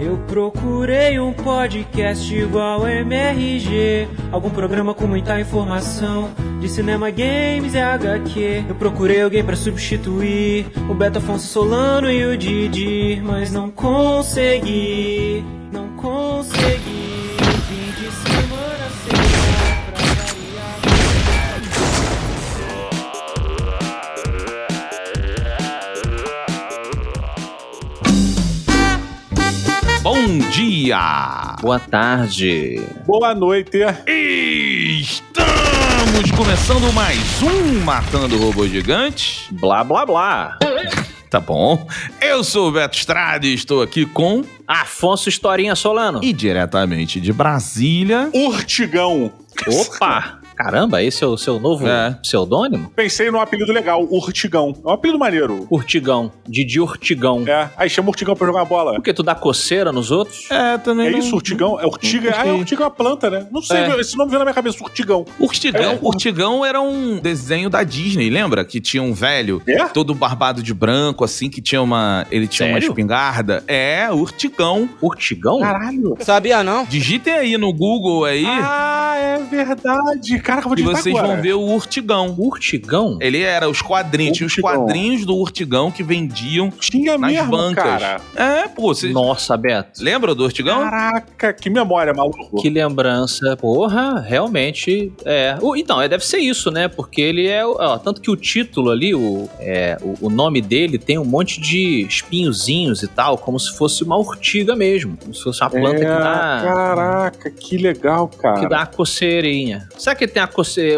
Eu procurei um podcast igual MRG, algum programa com muita informação de cinema, games e HQ. Eu procurei alguém pra substituir o Beto Afonso Solano e o Didi, mas não consegui. Fim de semana sem pra variar. Bom dia! Boa tarde! Boa noite! Estamos começando mais um Matando Robô Gigante. Blá, blá, blá! Tá bom. Eu sou o Beto Estrada e estou aqui com... Afonso Historinha Solano. E diretamente de Brasília... Urtigão. Opa! Caramba, esse é o seu novo pseudônimo? Pensei num apelido legal, Urtigão. É um apelido maneiro. Urtigão. Didi Urtigão. É, aí chama Urtigão pra jogar bola. Por que tu dá coceira nos outros? É, também. É isso, Urtigão? É Urtiga? Urtiga é uma planta, né? Não sei, esse nome veio na minha cabeça, Urtigão. Urtigão era um desenho da Disney, lembra? Que tinha um velho, todo barbado de branco, assim, que tinha uma... Ele tinha uma espingarda. É, Urtigão. Urtigão? Caralho. Sabia não? Digitem aí no Google aí. Ah, é verdade. Caraca, vou e digitar vocês agora. Vão ver o Urtigão. Urtigão? Ele era os quadrinhos. Tinha os quadrinhos do Urtigão que vendiam tinha nas mesmo, bancas. Cara. É, pô. Vocês... Nossa, Beto. Lembra do Urtigão? Caraca, que memória, maluco. Que lembrança. Porra, realmente é. Então, deve ser isso, né? Porque ele é... tanto que o título ali, o nome dele tem um monte de espinhozinhos e tal, como se fosse uma urtiga mesmo. Como se fosse uma planta que dá... Caraca, que legal, cara. Que dá uma coceirinha. Será que ele tem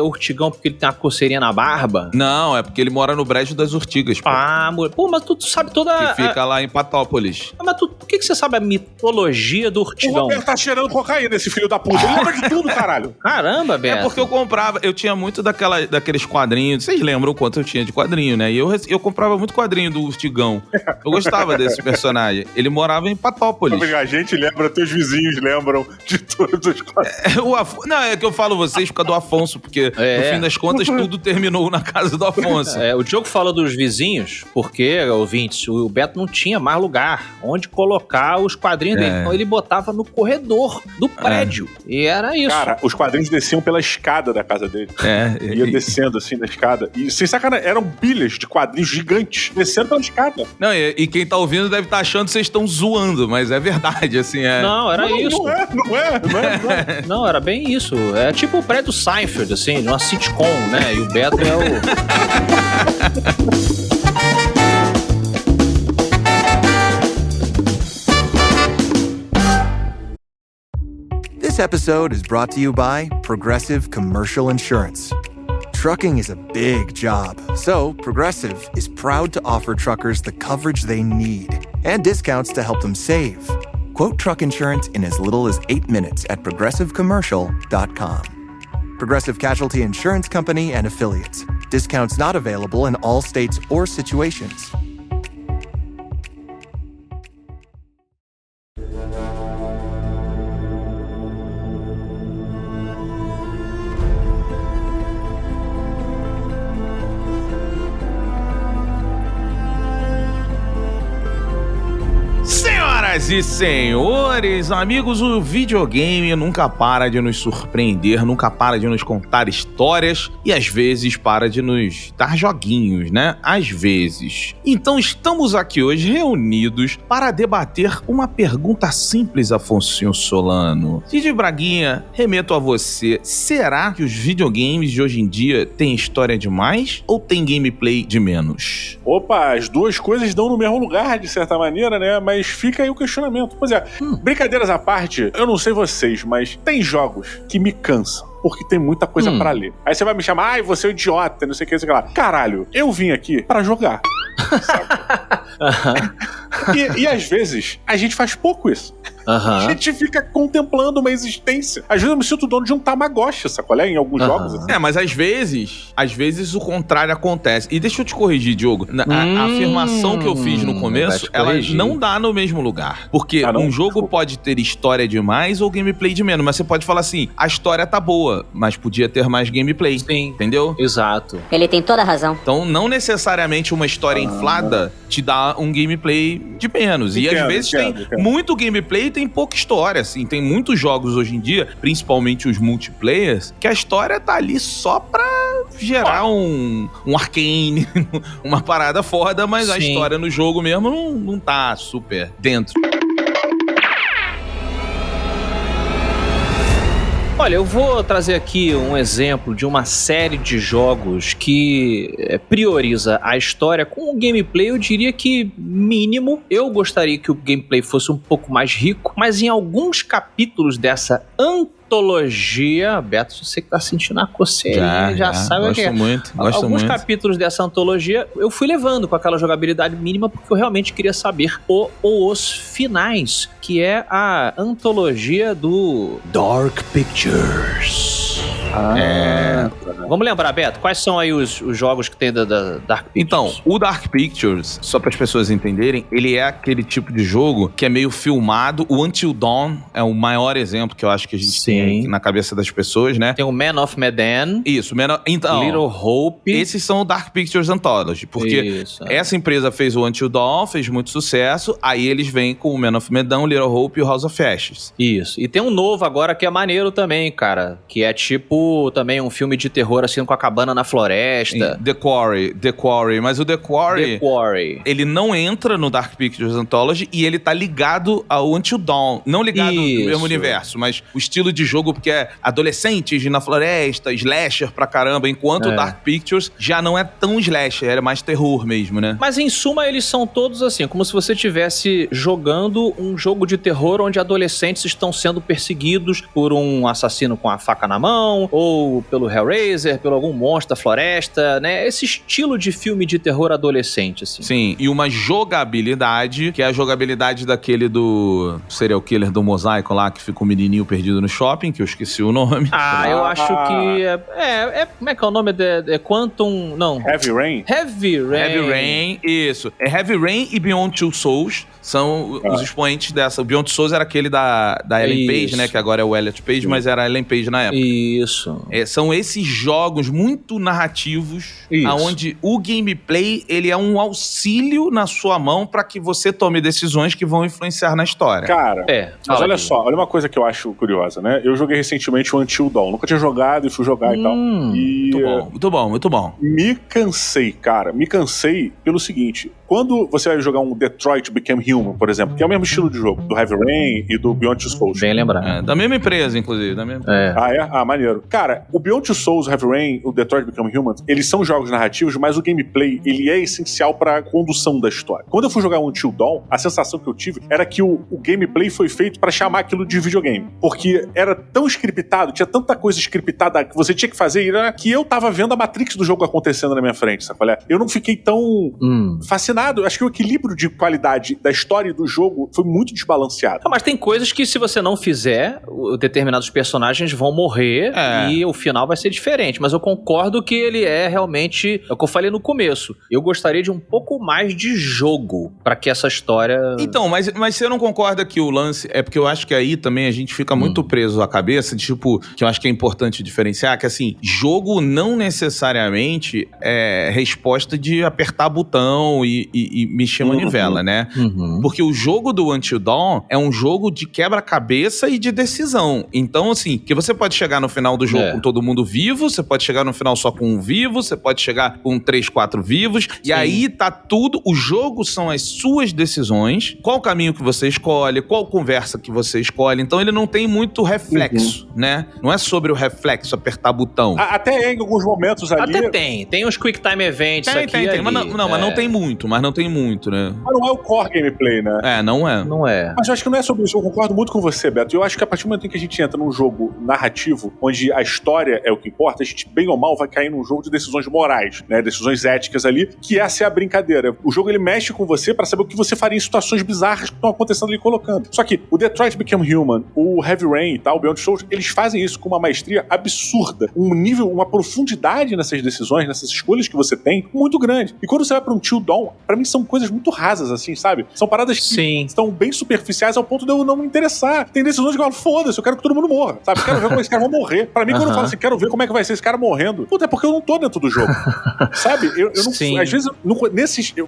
urtigão porque ele tem uma coceirinha na barba? Não, é porque ele mora no Brejo das Urtigas. Pô. Ah, mas tu sabe toda... Que fica lá em Patópolis. Mas por que você sabe a mitologia do urtigão? O Roberto tá cheirando cocaína, esse filho da puta. Ele lembra de tudo, caralho. Caramba, Beto. É porque eu tinha muito daqueles quadrinhos. Vocês lembram o quanto eu tinha de quadrinho, né? E eu comprava muito quadrinho do Urtigão. Eu gostava desse personagem. Ele morava em Patópolis. A gente lembra, teus vizinhos lembram de todos os quadrinhos. Não, é que eu falo vocês por causa do Afonso, porque no fim das contas tudo terminou na casa do Afonso. O Diogo fala dos vizinhos, porque, ouvintes, o Beto não tinha mais lugar onde colocar os quadrinhos dele. Então ele botava no corredor do prédio. E era isso. Cara, os quadrinhos desciam pela escada da casa dele. Ia descendo assim da escada. E sem sacanagem, eram pilhas de quadrinhos gigantes descendo pela escada. Não, e quem tá ouvindo deve estar achando que vocês estão zoando, mas é verdade, assim, Não, era isso. Não é. Não, era bem isso. É tipo o prédio Seinfeld, assim, de uma sitcom, né? E o Beto é o... This episode is brought to you by Progressive Commercial Insurance. Trucking is a big job, so Progressive is proud to offer truckers the coverage they need and discounts to help them save. Quote truck insurance in as little as 8 minutes at progressivecommercial.com. Progressive Casualty Insurance Company and Affiliates. Discounts not available in all states or situations. Senhoras e senhores, amigos, o videogame nunca para de nos surpreender, nunca para de nos contar histórias e às vezes para de nos dar joguinhos, né? Às vezes. Então estamos aqui hoje reunidos para debater uma pergunta simples, Afonso Solano. Didi Braguinha, remeto a você. Será que os videogames de hoje em dia têm história demais ou tem gameplay de menos? Opa, as duas coisas dão no mesmo lugar, de certa maneira, né? Mas fica aí o questionamento. Pois é, brincadeiras à parte, eu não sei vocês, mas tem jogos que me cansam. Porque tem muita coisa pra ler. Aí você vai me chamar, ai, você é um idiota, não sei o que, não sei o que lá. Caralho, eu vim aqui pra jogar. E às vezes, a gente faz pouco isso. A gente fica contemplando uma existência. Às vezes eu me sinto dono de um Tamagotchi, sacolé? Em alguns jogos. Assim. Mas às vezes o contrário acontece. E deixa eu te corrigir, Diogo. A afirmação que eu fiz no começo, ela não dá no mesmo lugar. Porque um jogo pode ter história demais ou gameplay de menos. Mas você pode falar assim, a história tá boa, mas podia ter mais gameplay. Sim. Entendeu? Exato. Ele tem toda a razão. Então, não necessariamente uma história inflada te dá tá um gameplay de menos. E às vezes tem muito gameplay e tem pouca história, assim. Tem muitos jogos hoje em dia, principalmente os multiplayers, que a história tá ali só pra gerar um Arcane, uma parada foda, mas a história no jogo mesmo não tá super dentro. Olha, eu vou trazer aqui um exemplo de uma série de jogos que prioriza a história com um gameplay, eu diria que mínimo. Eu gostaria que o gameplay fosse um pouco mais rico, mas em alguns capítulos dessa antologia, Beto, você que tá sentindo a coceira, já sabe o que é. Gosto Alguns muito. capítulos dessa antologia eu fui levando com aquela jogabilidade mínima porque eu realmente queria saber os finais, que é a antologia do Dark Pictures. Vamos lembrar, Beto, quais são aí os jogos que tem da Dark Pictures? Então, o Dark Pictures, só para as pessoas entenderem, ele é aquele tipo de jogo que é meio filmado. O Until Dawn é o maior exemplo que eu acho que a gente tem na cabeça das pessoas, né? Tem o Man of Medan. Isso, então, Little Hope. Esses são o Dark Pictures Anthology, porque essa empresa fez o Until Dawn, fez muito sucesso, aí eles vêm com o Man of Medan, o Little Hope e o House of Ashes. Isso. E tem um novo agora que é maneiro também, cara, que é tipo também um filme de terror assim com a cabana na floresta. The Quarry, mas o The Quarry, ele não entra no Dark Pictures Anthology e ele tá ligado ao Until Dawn, não ligado no mesmo universo, mas o estilo de jogo, porque é adolescentes na floresta, slasher pra caramba, enquanto o Dark Pictures já não é tão slasher, é mais terror mesmo, né? Mas em suma eles são todos assim, como se você estivesse jogando um jogo de terror onde adolescentes estão sendo perseguidos por um assassino com a faca na mão, ou pelo Hellraiser, pelo algum monstro da floresta, né? Esse estilo de filme de terror adolescente, assim. Sim, e uma jogabilidade, que é a jogabilidade daquele do serial killer do Mosaico lá, que fica um menininho perdido no shopping, que eu esqueci o nome. Eu acho que como é que é o nome? É Quantum... Não. Heavy Rain? Heavy Rain, isso. É Heavy Rain e Beyond Two Souls são os expoentes dessa. O Beyond Two Souls era aquele da Ellen Page, né? Que agora é o Elliot Page, mas era a Ellen Page na época. Isso. São esses jogos muito narrativos, onde o gameplay ele é um auxílio na sua mão para que você tome decisões que vão influenciar na história. Cara, mas olha só, olha uma coisa que eu acho curiosa, né? Eu joguei recentemente o Until Dawn. Nunca tinha jogado e fui jogar e tal. E Muito bom. Me cansei, cara. Me cansei pelo seguinte. Quando você vai jogar um Detroit Become Human, por exemplo, que é o mesmo estilo de jogo, do Heavy Rain e do Beyond Two Souls. Bem lembrado. Da mesma empresa, inclusive. Maneiro. Cara, o Beyond Two Souls, o Heavy Rain, o Detroit Become Human, eles são jogos narrativos, mas o gameplay, ele é essencial pra condução da história. Quando eu fui jogar um Until Dawn, a sensação que eu tive era que o gameplay foi feito pra chamar aquilo de videogame. Porque era tão scriptado, tinha tanta coisa scriptada que você tinha que fazer, que eu tava vendo a Matrix do jogo acontecendo na minha frente, sabe qual é? Eu não fiquei tão fascinado. Acho que o equilíbrio de qualidade da história e do jogo foi muito desbalanceado. Mas tem coisas que se você não fizer, determinados personagens vão morrer e o final vai ser diferente. Mas eu concordo que ele é realmente, é o que eu falei no começo. Eu gostaria de um pouco mais de jogo pra que essa história... Então, mas você não concorda que o lance... É porque eu acho que aí também a gente fica muito preso à cabeça, tipo, que eu acho que é importante diferenciar, que assim, jogo não necessariamente é resposta de apertar botão e mexer manivela, né? Porque o jogo do Until Dawn é um jogo de quebra-cabeça e de decisão. Então, assim, que você pode chegar no final do jogo com todo mundo vivo, você pode chegar no final só com um vivo, você pode chegar com 3, 4 vivos, e aí tá tudo... O jogo são as suas decisões, qual caminho que você escolhe, qual conversa que você escolhe. Então, ele não tem muito reflexo, né? Não é sobre o reflexo, apertar botão. Até em alguns momentos ali... Até tem uns quick time events aqui. Tem. Mas não tem muito, né? Mas não é o core gameplay, né? Não é. Mas eu acho que não é sobre isso. Eu concordo muito com você, Beto. Eu acho que a partir do momento em que a gente entra num jogo narrativo, onde a história é o que importa, a gente, bem ou mal, vai cair num jogo de decisões morais, né? Decisões éticas ali, que essa é a brincadeira. O jogo, ele mexe com você pra saber o que você faria em situações bizarras que estão acontecendo ali colocando. Só que o Detroit Become Human, o Heavy Rain e tal, o Beyond Souls, eles fazem isso com uma maestria absurda. Um nível, uma profundidade nessas decisões, nessas escolhas que você tem, muito grande. E quando você vai pra um Until Dawn, pra mim são coisas muito rasas, assim, sabe? São paradas que estão bem superficiais ao ponto de eu não me interessar. Tem decisões que eu falo, foda-se, eu quero que todo mundo morra, sabe? Quero ver como esses caras vão morrer. Pra mim, quando eu falo assim, quero ver como é que vai ser esse cara morrendo. Puta, é porque eu não tô dentro do jogo. Sabe? Eu não... Sim. Às vezes,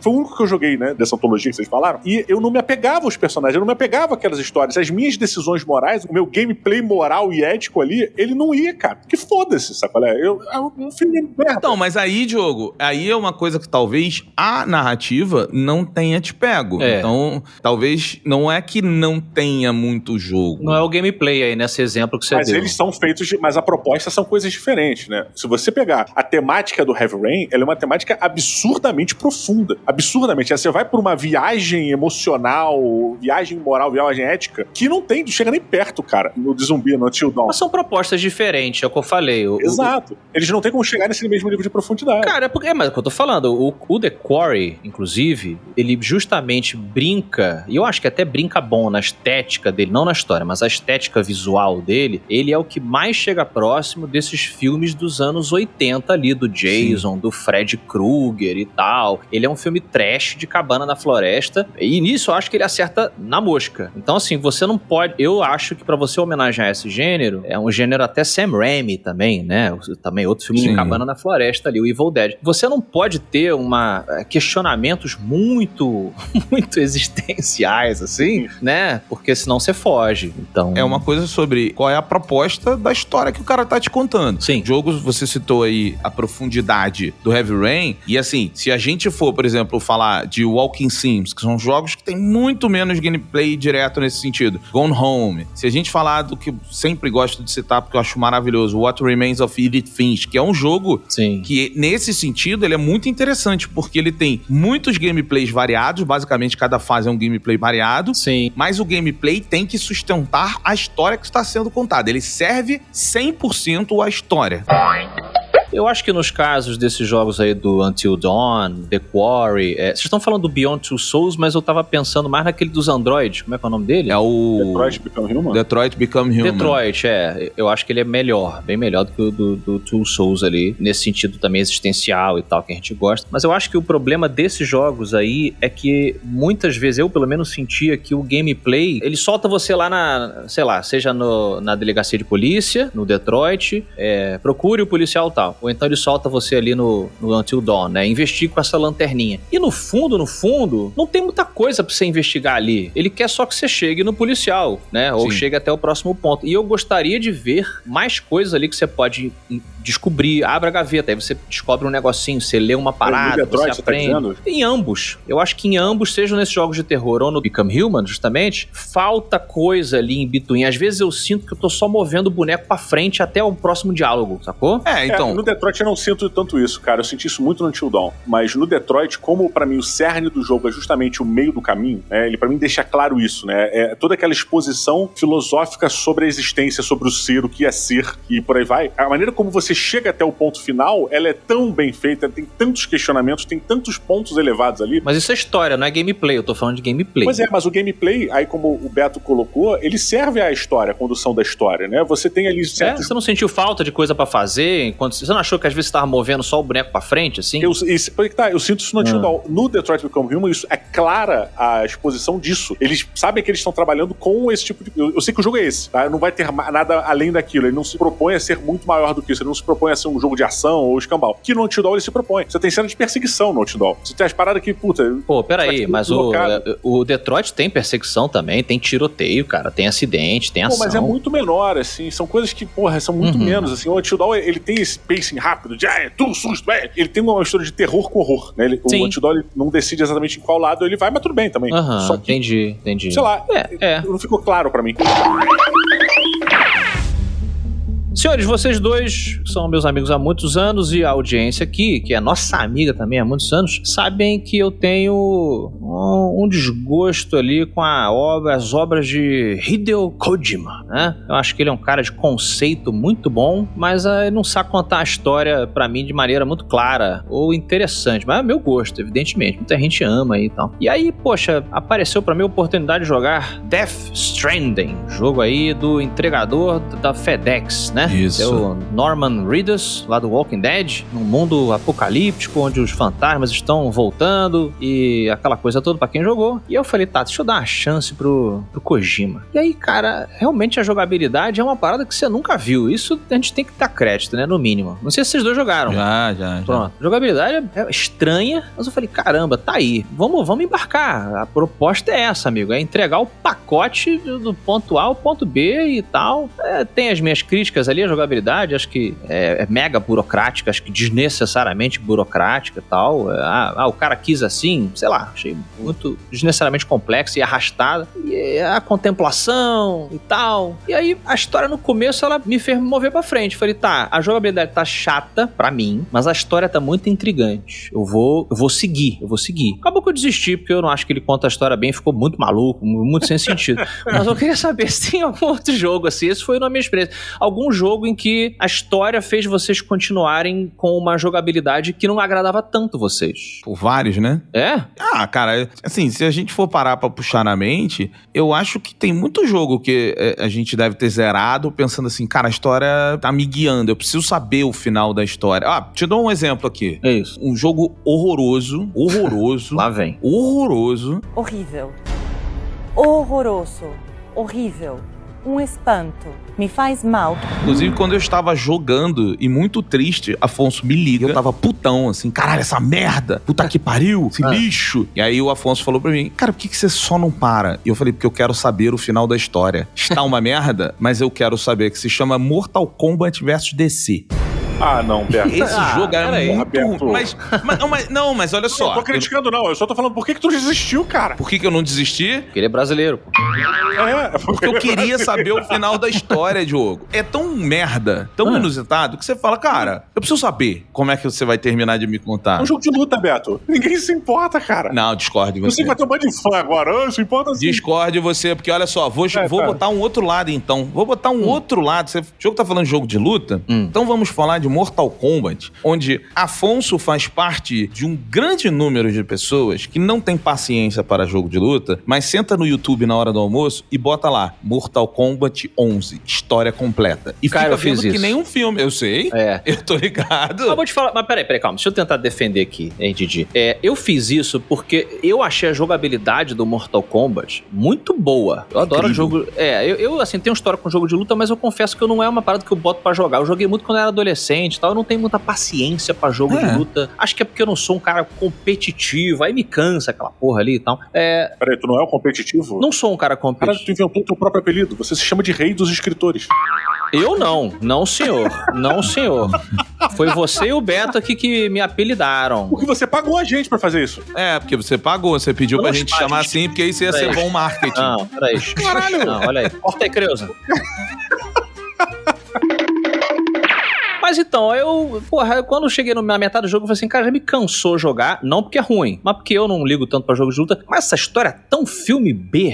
foi o único que eu joguei, né, dessa antologia que vocês falaram, e eu não me apegava aos personagens, eu não me apegava àquelas histórias. As minhas decisões morais, o meu gameplay moral e ético ali, ele não ia, cara. Que foda-se, sabe qual é? Eu um filme merda. Então, mas aí, Diogo, aí é uma coisa que talvez a narrativa não tenha te pego. Então, talvez não é que não tenha muito jogo. Não é o gameplay aí, nesse exemplo que você mas deu. Eles são feitos, mas a proposta são coisas diferentes, né? Se você pegar a temática do Heavy Rain, ela é uma temática absurdamente profunda. Absurdamente. Você vai por uma viagem emocional, viagem moral, viagem ética, que não chega nem perto, cara, no de zumbi, no Until Dawn. Mas são propostas diferentes, é o que eu falei. Exato. Eles não têm como chegar nesse mesmo nível de profundidade. Cara, mas é o que eu tô falando. O The Quarry, inclusive, ele justamente brinca, e eu acho que até brinca bom na estética dele, não na história, mas a estética visual dele, ele é o que mais chega próximo desses filmes dos anos 80 ali, do Jason, do Fred Krueger e tal. Ele é um filme trash de cabana na floresta, e nisso eu acho que ele acerta na mosca. Então, assim, você não pode... Eu acho que pra você homenagear esse gênero, é um gênero até Sam Raimi também, né? Também outro filme de cabana na floresta ali, o Evil Dead. Você não pode ter questionamentos muito existenciais, assim, né? Porque senão você foge. Então... É uma coisa sobre qual é a proposta da história que o cara tá te contando. Sim. Jogos, você citou aí a profundidade do Heavy Rain, e assim, se a gente for, por exemplo, falar de Walking Sims, que são jogos que tem muito menos gameplay direto nesse sentido, Gone Home, se a gente falar do que eu sempre gosto de citar, porque eu acho maravilhoso, What Remains of Edith Finch, que é um jogo que, nesse sentido, ele é muito interessante, porque ele tem muitos gameplays variados, basicamente cada fase é um gameplay variado, mas o gameplay tem que sustentar a história que está sendo contada. Ele serve 100% à história. Eu acho que nos casos desses jogos aí do Until Dawn, The Quarry... vocês estão falando do Beyond Two Souls, mas eu tava pensando mais naquele dos Android. Como é que é o nome dele? É o... Detroit Become Human? Detroit Become Human. Detroit, eu acho que ele é melhor, bem melhor do que o do Two Souls ali, nesse sentido também existencial e tal, que a gente gosta. Mas eu acho que o problema desses jogos aí é que muitas vezes, eu pelo menos sentia que o gameplay, ele solta você lá na, sei lá, seja na delegacia de polícia, no Detroit, procure o policial tal. Ou então ele solta você ali no Until Dawn, né? Investigue com essa lanterninha. E no fundo, não tem muita coisa pra você investigar ali. Ele quer só que você chegue no policial, né? Ou chegue até o próximo ponto. E eu gostaria de ver mais coisas ali que você pode descobrir. Abre a gaveta, aí você descobre um negocinho, você lê uma parada, Detroit, você aprende. Em ambos. Eu acho que em ambos, seja nesses jogos de terror ou no Become Human, justamente, falta coisa ali em between. Às vezes eu sinto que eu tô só movendo o boneco pra frente até o próximo diálogo, sacou? Então... No Detroit eu não sinto tanto isso, cara. Eu senti isso muito no Until Dawn. Mas no Detroit, como pra mim o cerne do jogo é justamente o meio do caminho, né? Ele pra mim deixa claro isso, né? Toda aquela exposição filosófica sobre a existência, sobre o ser, o que é ser, e por aí vai. A maneira como você chega até o ponto final, ela é tão bem feita, tem tantos questionamentos, tem tantos pontos elevados ali. Mas isso é história, não é gameplay. Eu tô falando de gameplay. Pois mas o gameplay, aí como o Beto colocou, ele serve à história, à condução da história, né? Você tem ali certos... Você não sentiu falta de coisa pra fazer? Enquanto você não achou que às vezes você tava movendo só o boneco pra frente, assim? Eu sinto isso no Until Dawn. No Detroit Become Human, isso é clara a exposição disso. Eles sabem que eles estão trabalhando com esse tipo de... Eu sei que o jogo é esse, tá? Não vai ter nada além daquilo. Ele não se propõe a ser muito maior do que isso. Ele não se propõe a ser um jogo de ação ou escambau. Que no Until Dawn ele se propõe. Você tem cena de perseguição no Until Dawn. Você tem as paradas que, puta... Pô, peraí, mas o Detroit tem perseguição também, tem tiroteio, cara, tem acidente, tem ação. Mas é muito menor, assim. São coisas que, são muito menos, assim. O Until Dawn, ele tem esse pacing rápido de, tudo susto, ele tem uma mistura de terror com horror, né? O Until Dawn, ele não decide exatamente em qual lado ele vai, mas tudo bem também. Só que, entendi. Sei lá, não ficou claro pra mim. Senhores, vocês dois são meus amigos há muitos anos e a audiência aqui, que é nossa amiga também há muitos anos, sabem que eu tenho um desgosto ali com as obras de Hideo Kojima, né? Eu acho que ele é um cara de conceito muito bom, mas ele não sabe contar a história pra mim de maneira muito clara ou interessante, mas é meu gosto, evidentemente, muita gente ama aí e tal. E aí, poxa, apareceu pra mim a oportunidade de jogar Death Stranding, jogo aí do entregador da FedEx, né? Isso. É o Norman Reedus, lá do Walking Dead, num mundo apocalíptico, onde os fantasmas estão voltando e aquela coisa toda pra quem jogou. E eu falei, tá, deixa eu dar uma chance pro Kojima. E aí, cara, realmente a jogabilidade é uma parada que você nunca viu. Isso a gente tem que dar crédito, né, no mínimo. Não sei se vocês dois jogaram. Já. Pronto. A jogabilidade é estranha, mas eu falei, caramba, tá aí. Vamos embarcar. A proposta é essa, amigo. É entregar o pacote do ponto A ao ponto B e tal. Tem as minhas críticas ali, a jogabilidade, acho que é mega burocrática, acho que desnecessariamente burocrática e tal. O cara quis assim, sei lá, achei muito desnecessariamente complexa e arrastada. E a contemplação e tal. E aí, a história no começo, ela me fez me mover pra frente. Falei, tá, a jogabilidade tá chata pra mim, mas a história tá muito intrigante. Eu vou seguir. Acabou que eu desisti, porque eu não acho que ele conta a história bem, ficou muito maluco, muito sem sentido. Mas eu queria saber se tem algum outro jogo assim, esse foi na minha experiência. Algum jogo em que a história fez vocês continuarem com uma jogabilidade que não agradava tanto vocês. Por vários, né? É? Ah, cara, assim, se a gente for parar pra puxar na mente, eu acho que tem muito jogo que a gente deve ter zerado pensando assim, cara, a história tá me guiando, eu preciso saber o final da história. Te dou um exemplo aqui. É isso. Um jogo horroroso. Lá vem. Horroroso. Horrível. Horroroso. Horrível. Um espanto. Me faz mal. Inclusive, quando eu estava jogando e muito triste, Afonso me liga. Eu tava putão, assim, caralho, essa merda. Puta que pariu, esse lixo. E aí o Afonso falou pra mim, cara, por que você só não para? E eu falei, porque eu quero saber o final da história. Está uma merda, mas eu quero saber, que se chama Mortal Kombat vs DC. Ah, não, Beto. Esse jogo é muito Beto. ruim. Mas olha só. Eu não tô criticando, não. Eu só tô falando, por que tu desistiu, cara? Por que eu não desisti? Porque ele é brasileiro, pô. Porque eu queria saber o final da história, Diogo. É tão merda, tão inusitado, que você fala, cara, eu preciso saber como é que você vai terminar de me contar. É um jogo de luta, Beto. Ninguém se importa, cara. Não, discordo de você. Você vai ter um monte de fã agora. Se importa assim. Discordo de você, porque olha só, vou botar um outro lado, então. Vou botar um outro lado. O jogo tá falando de jogo de luta, então vamos falar de Mortal Kombat, onde Afonso faz parte de um grande número de pessoas que não tem paciência para jogo de luta, mas senta no YouTube na hora do almoço e bota lá, Mortal Kombat 11, história completa. E cara, fica vendo que nem um filme. Eu sei, eu tô ligado. Eu vou te falar, mas peraí, calma, deixa eu tentar defender aqui, hein, Didi. Eu fiz isso porque eu achei a jogabilidade do Mortal Kombat muito boa. Eu adoro jogo... Eu assim, tenho história com jogo de luta, mas eu confesso que não é uma parada que eu boto pra jogar. Eu joguei muito quando eu era adolescente e tal, eu não tenho muita paciência pra jogo de luta. Acho que é porque eu não sou um cara competitivo, aí me cansa aquela porra ali e tal. Peraí, tu não é um competitivo? Não sou um cara competitivo. Cara, tu inventou o teu próprio apelido. Você se chama de rei dos escritores. Eu não. Não, senhor. Não, senhor. Foi você e o Beto aqui que me apelidaram. Porque você pagou a gente pra fazer isso. Porque você pagou, você pediu pra gente chamar assim, porque isso ia ser bom marketing. Não, peraí. Caralho! Não, olha aí. Corta aí, Creuza. Mas então, quando eu cheguei na metade do jogo, eu falei assim, cara, já me cansou jogar, não porque é ruim, mas porque eu não ligo tanto pra jogos de luta, mas essa história é tão filme B,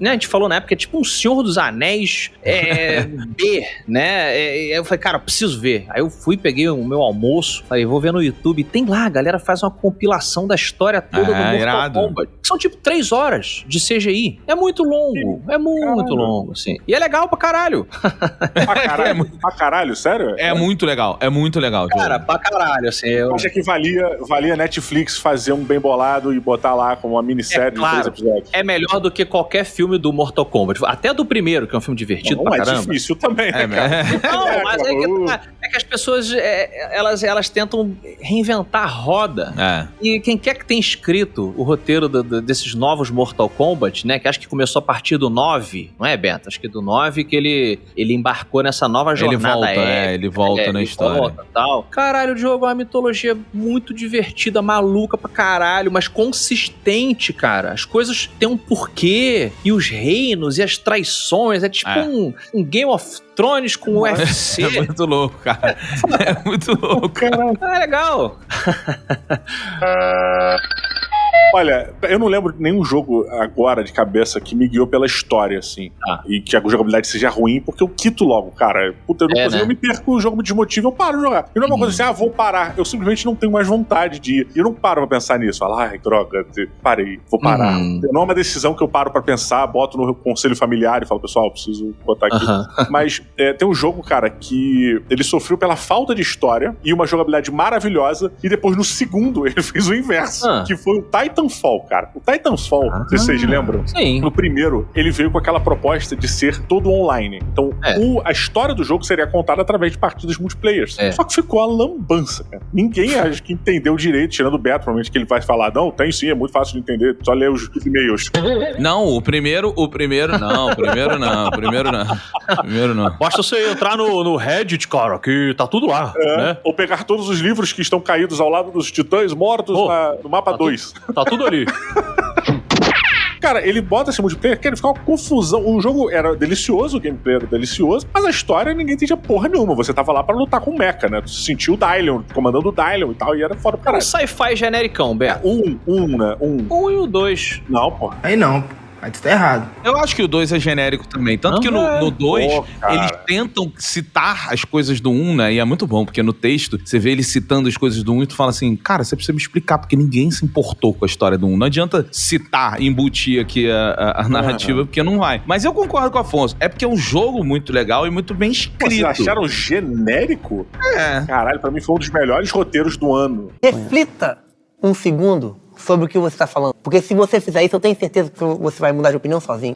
né, a gente falou na época, é tipo um Senhor dos Anéis B, né, eu falei, cara, eu preciso ver. Aí eu fui, peguei o meu almoço, falei, vou ver no YouTube, tem lá, a galera faz uma compilação da história toda do Mortal Kombat. São tipo 3 horas de CGI, é muito longo, muito longo, assim, e é legal pra caralho. Pra caralho, sério? É muito legal. Cara, pra caralho, assim. Eu acho que valia Netflix fazer um bem bolado e botar lá como uma minissérie de 3 episódios. É melhor do que qualquer filme do Mortal Kombat. Até do primeiro, que é um filme divertido pra caramba. É difícil também, né, cara? Não, mas é que as pessoas, elas tentam reinventar a roda. E quem quer que tenha escrito o roteiro desses novos Mortal Kombat, né, que acho que começou a partir do 9, não é, Beto? Acho que do 9 que ele embarcou nessa nova jornada. Ele volta na história. Tal. Caralho, o jogo é uma mitologia muito divertida, maluca pra caralho, mas consistente, cara. As coisas têm um porquê, e os reinos, e as traições, é tipo um Game of Thrones com o UFC. É muito louco, cara. É muito louco. É legal. Olha, eu não lembro nenhum jogo agora de cabeça que me guiou pela história, assim. E que a jogabilidade seja ruim, porque eu quito logo, cara. Puta, eu não consigo, né? Eu me perco, o jogo me desmotiva, eu paro de jogar. E não é uma coisa assim, vou parar. Eu simplesmente não tenho mais vontade de ir. E eu não paro pra pensar nisso. Falar, ai, droga, parei, vou parar. Não é uma decisão que eu paro pra pensar, boto no conselho familiar e falo, pessoal, preciso botar aqui. Mas tem um jogo, cara, que ele sofreu pela falta de história e uma jogabilidade maravilhosa, e depois no segundo ele fez o inverso, que foi o Titanfall, cara. O Titanfall, não sei se vocês lembram. Sim. No primeiro, ele veio com aquela proposta de ser todo online. Então, a história do jogo seria contada através de partidas multiplayer. Só que ficou a lambança, cara. Ninguém acho que entendeu direito, tirando o Beto, provavelmente, que ele vai falar, não, tem sim, é muito fácil de entender, só ler os e-mails. Não, o primeiro não. Basta você entrar no Reddit, cara, que tá tudo lá, né? Ou pegar todos os livros que estão caídos ao lado dos titãs mortos no mapa 2. Tá tudo ali. Cara, ele bota esse multiplayer, que ele fica uma confusão. O jogo era delicioso, o gameplay era delicioso, mas a história ninguém entendia porra nenhuma. Você tava lá pra lutar com o mecha, né? Tu sentiu o Dylion, comandando o Dylion e tal, e era foda pro caralho. Um sci-fi genericão, Beto. Né? Um e o 2. Não, porra. Aí não. Aí tu tá errado. Eu acho que o 2 é genérico também. Tanto que no 2, eles tentam citar as coisas do 1, né? E é muito bom, porque no texto, você vê eles citando as coisas do 1 e tu fala assim, cara, você precisa me explicar, porque ninguém se importou com a história do 1. Não adianta citar, embutir aqui a narrativa, porque não vai. Mas eu concordo com o Afonso. É porque é um jogo muito legal e muito bem escrito. Vocês acharam genérico? Caralho, pra mim foi um dos melhores roteiros do ano. Reflita um segundo sobre o que você tá falando. Porque se você fizer isso, eu tenho certeza que você vai mudar de opinião sozinho.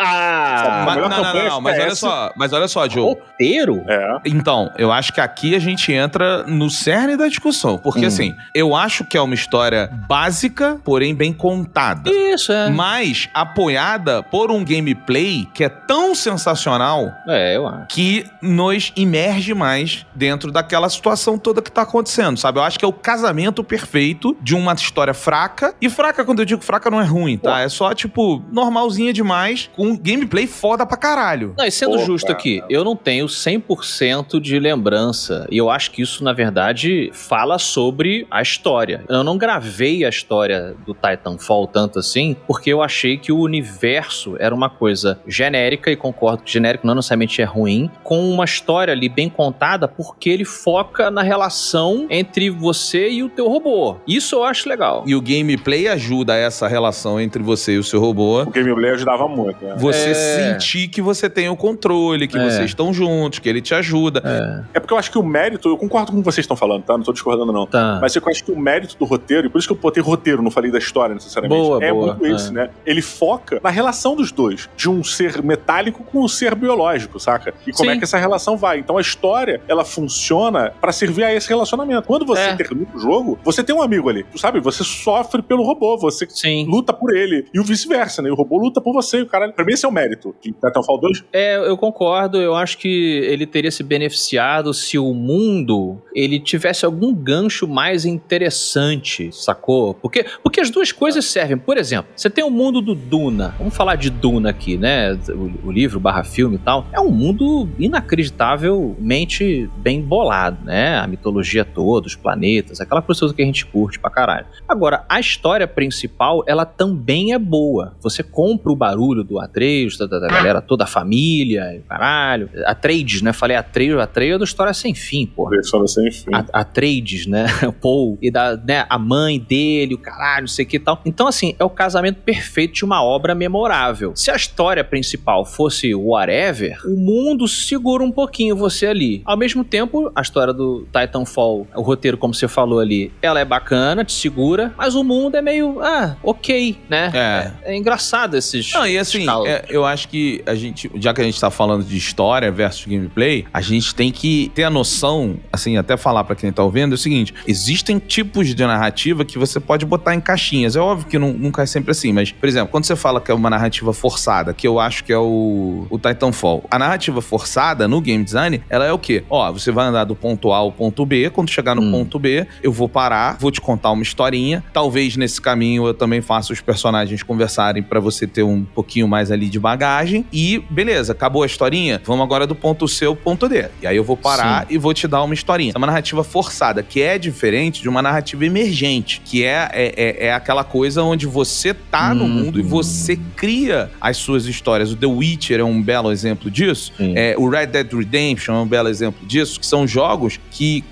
Mas olha só, Joe. Roteiro? Então, eu acho que aqui a gente entra no cerne da discussão. Porque, assim, eu acho que é uma história básica, porém bem contada. Isso, Mas apoiada por um gameplay que é tão sensacional eu acho. que nos imerge mais dentro daquela situação toda que tá acontecendo, sabe? Eu acho que é o casamento perfeito de uma história fraca. E fraca, quando eu digo fraca, não é ruim, tá? É só, tipo, normalzinha demais, com gameplay foda pra caralho. Não, e sendo justo aqui, eu não tenho 100% de lembrança. E eu acho que isso, na verdade, fala sobre a história. Eu não gravei a história do Titanfall tanto assim, porque eu achei que o universo era uma coisa genérica, e concordo que genérico não necessariamente é ruim, com uma história ali bem contada, porque ele foca na relação entre você e o teu robô. Isso eu acho legal. E o gameplay ajuda essa relação entre você e o seu robô. O gameplay ajudava muito, né? Você sentir que você tem o controle, que vocês estão juntos, que ele te ajuda. É porque eu acho que o mérito, eu concordo com o que vocês estão falando, tá? Não tô discordando, não. Tá. Mas eu acho que o mérito do roteiro, e por isso que eu botei roteiro, não falei da história necessariamente, muito esse, né? Ele foca na relação dos dois, de um ser metálico com um ser biológico, saca? E como é que essa relação vai. Então a história, ela funciona pra servir a esse relacionamento. Quando você termina o jogo, você tem um amigo ali, tu sabe? Você sofre pelo robô, você luta por ele, e o vice-versa, né? E o robô luta por você, e o cara, pra mim esse é o mérito de Titanfall 2. Eu concordo, eu acho que ele teria se beneficiado se o mundo, ele tivesse algum gancho mais interessante, sacou? Porque as duas coisas servem. Por exemplo, você tem o mundo do Duna, vamos falar de Duna aqui, né? O livro / filme e tal, é um mundo inacreditavelmente bem bolado, né? A mitologia toda, os planetas, aquela coisa que a gente curte pra caralho. Agora, a história principal, ela também é boa. Você compra o barulho do Atreus, da galera toda, a família, caralho. Atreides, né? Falei Atreus é da História Sem Fim, porra. História Sem Fim. Atreides, né? O Paul, e né, a mãe dele, o caralho, não sei o que e tal. Então, assim, é o casamento perfeito de uma obra memorável. Se a história principal fosse whatever, o mundo segura um pouquinho você ali. Ao mesmo tempo, a história do Titanfall, o roteiro, como você falou ali, ela é bacana, te segura, mas o mundo é meio, ok, né? É engraçado esses... Não, e assim, eu acho que a gente, já que a gente tá falando de história versus gameplay, a gente tem que ter a noção, assim, até falar pra quem tá ouvindo, é o seguinte, existem tipos de narrativa que você pode botar em caixinhas. É óbvio que nunca é sempre assim, mas, por exemplo, quando você fala que é uma narrativa forçada, que eu acho que é o Titanfall, a narrativa forçada no game design, ela é o quê? Você vai andar do ponto A ao ponto B, quando chegar no ponto B, eu vou parar, vou te contar uma historinha, talvez nesse caminho eu também faço os personagens conversarem pra você ter um pouquinho mais ali de bagagem. E beleza, acabou a historinha? Vamos agora do ponto C ao ponto D. E aí eu vou parar e vou te dar uma historinha. É uma narrativa forçada, que é diferente de uma narrativa emergente, que é aquela coisa onde você tá no mundo e você cria as suas histórias. O The Witcher é um belo exemplo disso. O Red Dead Redemption é um belo exemplo disso, que são jogos que,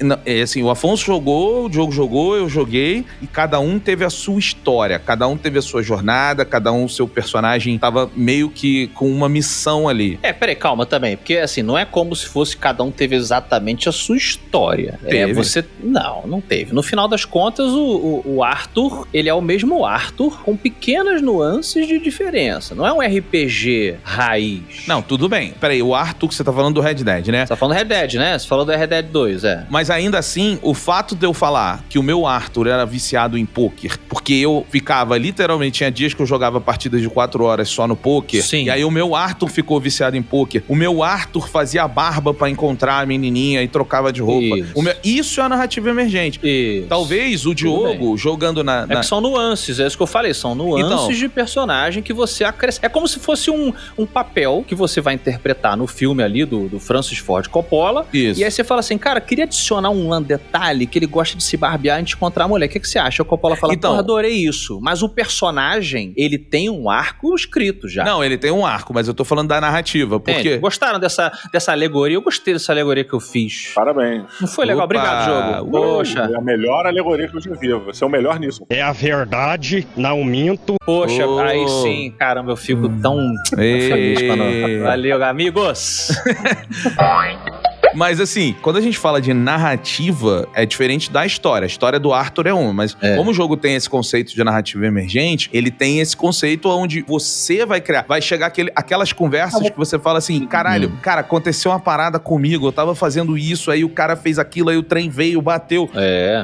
assim, o Afonso jogou, o Diogo jogou, eu joguei, e cada um teve a sua história, cada um teve a sua jornada, cada um, seu personagem tava meio que com uma missão ali. Peraí, calma também, porque assim, não é como se fosse cada um teve exatamente a sua história. Teve. Não teve. No final das contas, o Arthur, ele é o mesmo Arthur, com pequenas nuances de diferença. Não é um RPG raiz. Não, tudo bem. Peraí, o Arthur que você tá falando do Red Dead, né? Você tá falando do Red Dead, né? Você falou do Red Dead 2, Mas ainda assim, o fato de eu falar que o meu Arthur era viciado em pôquer, porque eu ficava, literalmente, tinha dias que eu jogava partidas de 4 horas só no pôquer, Sim. E aí o meu Arthur ficou viciado em pôquer. O meu Arthur fazia barba pra encontrar a menininha e trocava de roupa. Isso é a narrativa emergente. Isso. Talvez o Diogo, jogando É que são nuances, é isso que eu falei, são nuances de personagem que você acrescenta. É como se fosse um papel que você vai interpretar no filme ali do Francis Ford Coppola. Isso. E aí você fala assim, cara, queria adicionar um detalhe que ele gosta de se barbear antes de encontrar a mulher. O que você acha? O Coppola fala, Então, adorei isso. Mas o personagem, ele tem um arco escrito já. Não, ele tem um arco, mas eu tô falando da narrativa, porque... Gostaram dessa alegoria? Eu gostei dessa alegoria que eu fiz. Parabéns. Não foi legal? Opa, Obrigado, Diogo. Poxa. É a melhor alegoria que eu já vi. Você é o melhor nisso. É a verdade, não minto. Poxa, aí sim, caramba, eu fico tão feliz quando... Valeu, amigos! Mas assim, quando a gente fala de narrativa, é diferente da história. A história do Arthur é uma, mas como o jogo tem esse conceito de narrativa emergente, ele tem esse conceito onde você vai criar, vai chegar aquelas conversas que você fala assim, caralho, cara, aconteceu uma parada comigo, eu tava fazendo isso, aí o cara fez aquilo, aí o trem veio, bateu.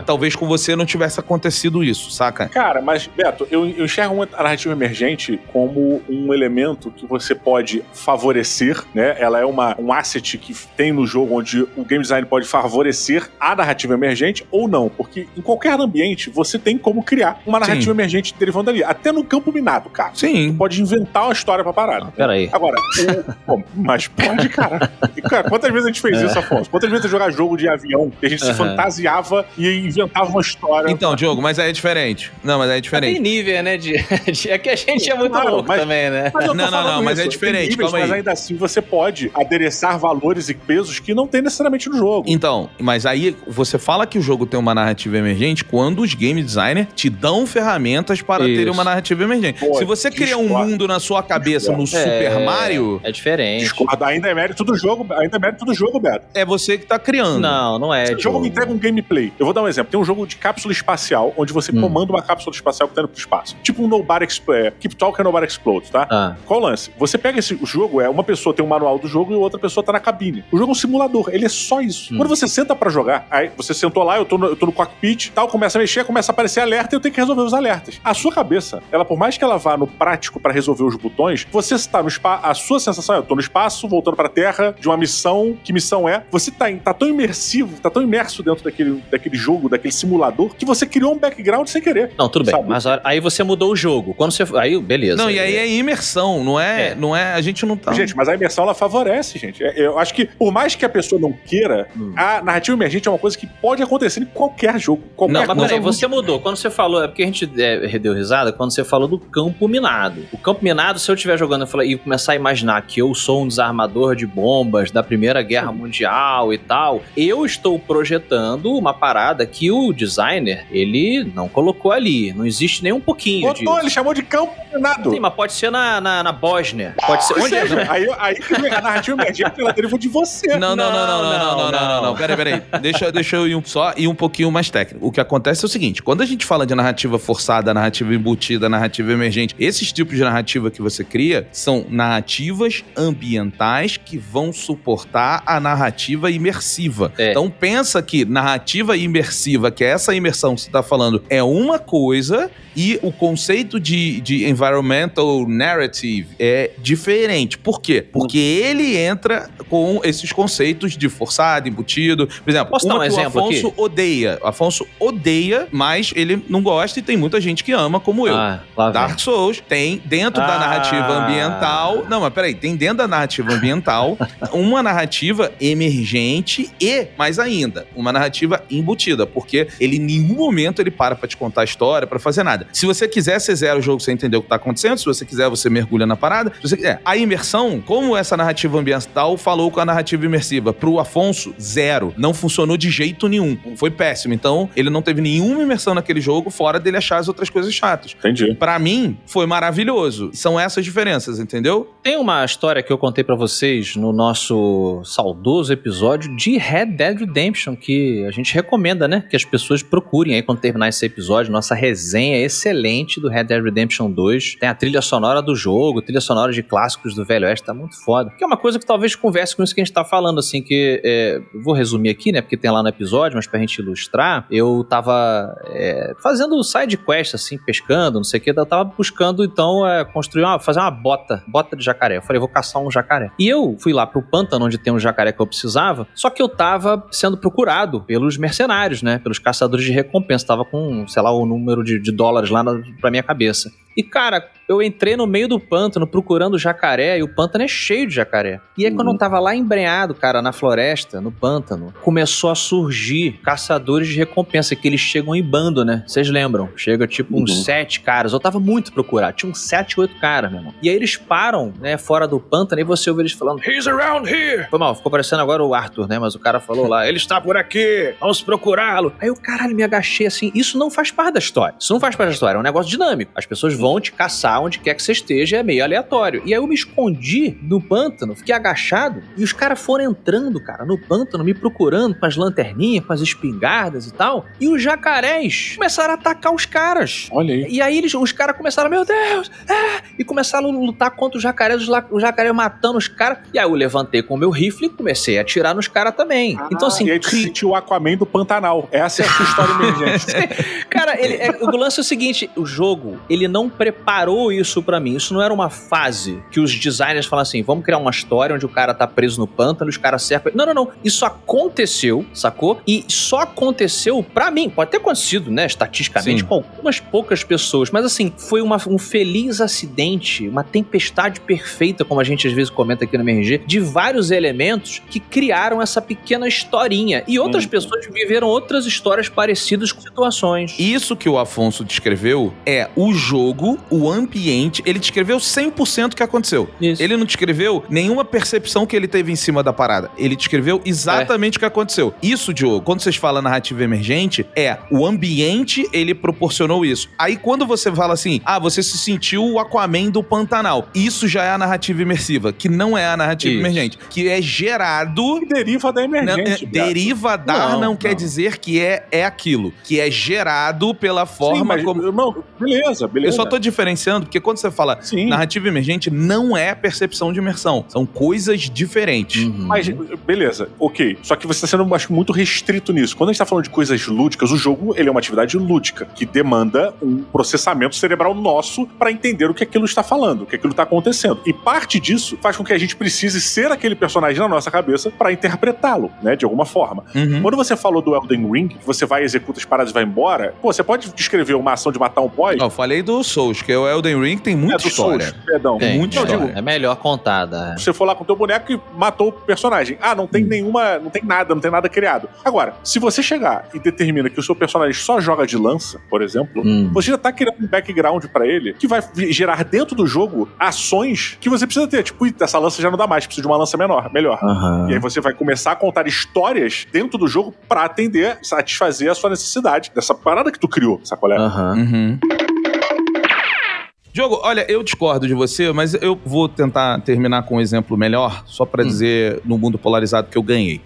Talvez com você não tivesse acontecido isso, saca? Cara, mas, Beto, eu enxergo a narrativa emergente como um elemento que você pode favorecer, né? Ela é um asset que tem no jogo onde o game design pode favorecer a narrativa emergente ou não, porque em qualquer ambiente você tem como criar uma narrativa emergente derivando dali, até no campo minado, cara. Sim. Você pode inventar uma história pra parada. Peraí. Agora, mas pode, cara. E, cara, quantas vezes a gente fez isso, Afonso? Quantas vezes a gente jogar jogo de avião que a gente se fantasiava e inventava uma história? Então, Diogo, mas é diferente. Não, mas é diferente. Tem nível, né? É que a gente é muito louco também, né? Mas é diferente, níveis, calma aí. Mas ainda assim você pode adereçar valores e pesos que não tem necessariamente no jogo. Então, mas aí você fala que o jogo tem uma narrativa emergente quando os game designers te dão ferramentas para ter uma narrativa emergente. Se você cria um mundo na sua cabeça no Super Mario... É diferente. Discordo, ainda é mérito do jogo, Beto. É você que tá criando. Não é. O jogo me entrega um gameplay. Eu vou dar um exemplo. Tem um jogo de cápsula espacial, onde você comanda uma cápsula espacial que tá indo pro espaço. Tipo um Nobody Explode. Keep Talking Nobody Explode, tá? Qual o lance? Você pega o jogo, uma pessoa tem um manual do jogo e outra pessoa tá na cabine. O jogo é um simulador, ele é só isso. Quando você senta pra jogar, aí você sentou lá, eu tô no cockpit, tal, começa a mexer, começa a aparecer alerta e eu tenho que resolver os alertas. A sua cabeça, ela por mais que ela vá no prático pra resolver os botões, você está no espaço, a sua sensação é, eu tô no espaço, voltando pra Terra, de uma missão, que missão é? Você tá tão imersivo, tá tão imerso dentro daquele jogo, daquele simulador, que você criou um background sem querer. Não, tudo bem, mas aí você mudou o jogo. Quando você... Aí, beleza. Não, e aí é imersão, não é, a gente não tá... Gente, mas a imersão, ela favorece, gente. Eu acho que, por mais que a pessoa não queira, a narrativa emergente é uma coisa que pode acontecer em qualquer jogo. Não, mas peraí, você mudou. Quando você falou, é porque a gente deu risada, quando você falou do campo minado. O campo minado, se eu estiver jogando e começar a imaginar que eu sou um desarmador de bombas da Primeira Guerra Mundial e tal, eu estou projetando uma parada que o designer, ele não colocou ali. Não existe nem um pouquinho disso. Ele chamou de campo minado. Sim, mas pode ser na Bósnia. Pode ser... Onde seja, aí a narrativa emergente, ela deriva de você. Não. Peraí. Deixa eu ir um pouquinho mais técnico. O que acontece é o seguinte, quando a gente fala de narrativa forçada, narrativa embutida, narrativa emergente, esses tipos de narrativa que você cria são narrativas ambientais que vão suportar a narrativa imersiva. Então pensa que narrativa imersiva, que é essa imersão que você tá falando, é uma coisa e o conceito de environmental narrative é diferente. Por quê? Porque ele entra com esses conceitos momentos de forçado, embutido. Por exemplo, Posso dar um exemplo o Afonso odeia. O Afonso odeia, mas ele não gosta e tem muita gente que ama, como eu. Lá vem. Dark Souls tem dentro da narrativa ambiental... Não, mas peraí. Tem dentro da narrativa ambiental uma narrativa emergente e, mais ainda, uma narrativa embutida, porque ele, em nenhum momento, ele para pra te contar a história, pra fazer nada. Se você quiser, você zera o jogo sem entender o que tá acontecendo. Se você quiser, você mergulha na parada. Se você quiser. A imersão, como essa narrativa ambiental falou com a narrativa imersiva, pro Afonso, zero. Não funcionou de jeito nenhum. Foi péssimo. Então, ele não teve nenhuma imersão naquele jogo, fora dele achar as outras coisas chatas. Entendi. Pra mim, foi maravilhoso. São essas diferenças, entendeu? Tem uma história que eu contei pra vocês no nosso saudoso episódio de Red Dead Redemption, que a gente recomenda, né? Que as pessoas procurem aí quando terminar esse episódio. Nossa resenha excelente do Red Dead Redemption 2. Tem a trilha sonora do jogo, trilha sonora de clássicos do Velho Oeste, tá muito foda. Que é uma coisa que talvez converse com isso que a gente tá falando, assim, que vou resumir aqui, né? Porque tem lá no episódio, mas pra gente ilustrar, eu tava fazendo side quest, assim, pescando, não sei o que, eu tava buscando, então, fazer uma bota de jacaré. Eu falei, vou caçar um jacaré. E eu fui lá pro pântano, onde tem um jacaré que eu precisava, só que eu tava sendo procurado pelos mercenários, né? Pelos caçadores de recompensa. Tava com, sei lá, o número de dólares lá pra minha cabeça. E, cara, eu entrei no meio do pântano procurando jacaré, e o pântano é cheio de jacaré. E aí, quando eu tava lá embrenhado, cara, na floresta, no pântano, começou a surgir caçadores de recompensa, que eles chegam em bando, né? Vocês lembram? Chega, tipo, uns 7 caras. Eu tava muito procurado. Tinha uns 7, 8 caras, meu irmão. E aí, eles param, né, fora do pântano, e você ouve eles falando, "He's around here!" Foi mal, ficou parecendo agora o Arthur, né? Mas o cara falou lá, "Ele está por aqui! Vamos procurá-lo!" Aí eu, caralho, me agachei assim. Isso não faz parte da história. Isso não faz parte da história. É um negócio dinâmico. As pessoas vão te caçar onde quer que você esteja, é meio aleatório. E aí eu me escondi no pântano, fiquei agachado, e os caras foram entrando, cara, no pântano, me procurando com as lanterninhas, com as espingardas e tal, e os jacarés começaram a atacar os caras. Olha aí. E aí os caras começaram, meu Deus, e começaram a lutar contra os jacarés matando os caras, e aí eu levantei com o meu rifle e comecei a atirar nos caras também. Então assim... E aí tu sentiu o Aquaman do Pantanal. Essa é a sua história emergente. Cara, o lance é o seguinte, o jogo, ele não preparou isso pra mim. Isso não era uma fase que os designers falam assim, vamos criar uma história onde o cara tá preso no pântano e os caras cercam... Não. Isso aconteceu, sacou? E só aconteceu pra mim. Pode ter acontecido, né, estatisticamente, com algumas poucas pessoas, mas assim, foi um feliz acidente, uma tempestade perfeita, como a gente às vezes comenta aqui no MRG, de vários elementos que criaram essa pequena historinha. E outras pessoas viveram outras histórias parecidas com situações. Isso que o Afonso descreveu é o jogo, o ambiente, ele descreveu 100% o que aconteceu. Isso. Ele não descreveu nenhuma percepção que ele teve em cima da parada. Ele descreveu exatamente o que aconteceu. Isso, Diogo, quando vocês falam narrativa emergente, o ambiente, ele proporcionou isso. Aí quando você fala assim, você se sentiu o Aquaman do Pantanal, isso já é a narrativa imersiva, que não é a narrativa emergente, que é gerado... Que deriva da emergente. Deriva da não quer dizer que é aquilo, que é gerado pela forma como... Não, beleza. Eu só tô diferenciando, porque quando você fala narrativa emergente, não é percepção de imersão. São coisas diferentes. Mas, beleza, ok. Só que você tá sendo, acho, muito restrito nisso. Quando a gente tá falando de coisas lúdicas, o jogo, ele é uma atividade lúdica, que demanda um processamento cerebral nosso pra entender o que aquilo está falando, o que aquilo tá acontecendo. E parte disso faz com que a gente precise ser aquele personagem na nossa cabeça pra interpretá-lo, né, de alguma forma. Quando você falou do Elden Ring, que você vai, executa as paradas e vai embora, você pode descrever uma ação de matar um boss? Eu falei do Souls, que o Elden Ring tem muita história. Souls, perdão. Tem muita história. É melhor contada. Você for lá com o teu boneco e matou o personagem. Não tem não tem nada criado. Agora, se você chegar e determina que o seu personagem só joga de lança, por exemplo, você já tá criando um background pra ele que vai gerar dentro do jogo ações que você precisa ter. Tipo, essa lança já não dá mais, precisa de uma lança melhor. E aí você vai começar a contar histórias dentro do jogo pra atender, satisfazer a sua necessidade dessa parada que tu criou, sacolé? Diogo, olha, eu discordo de você, mas eu vou tentar terminar com um exemplo melhor, só pra dizer no mundo polarizado que eu ganhei.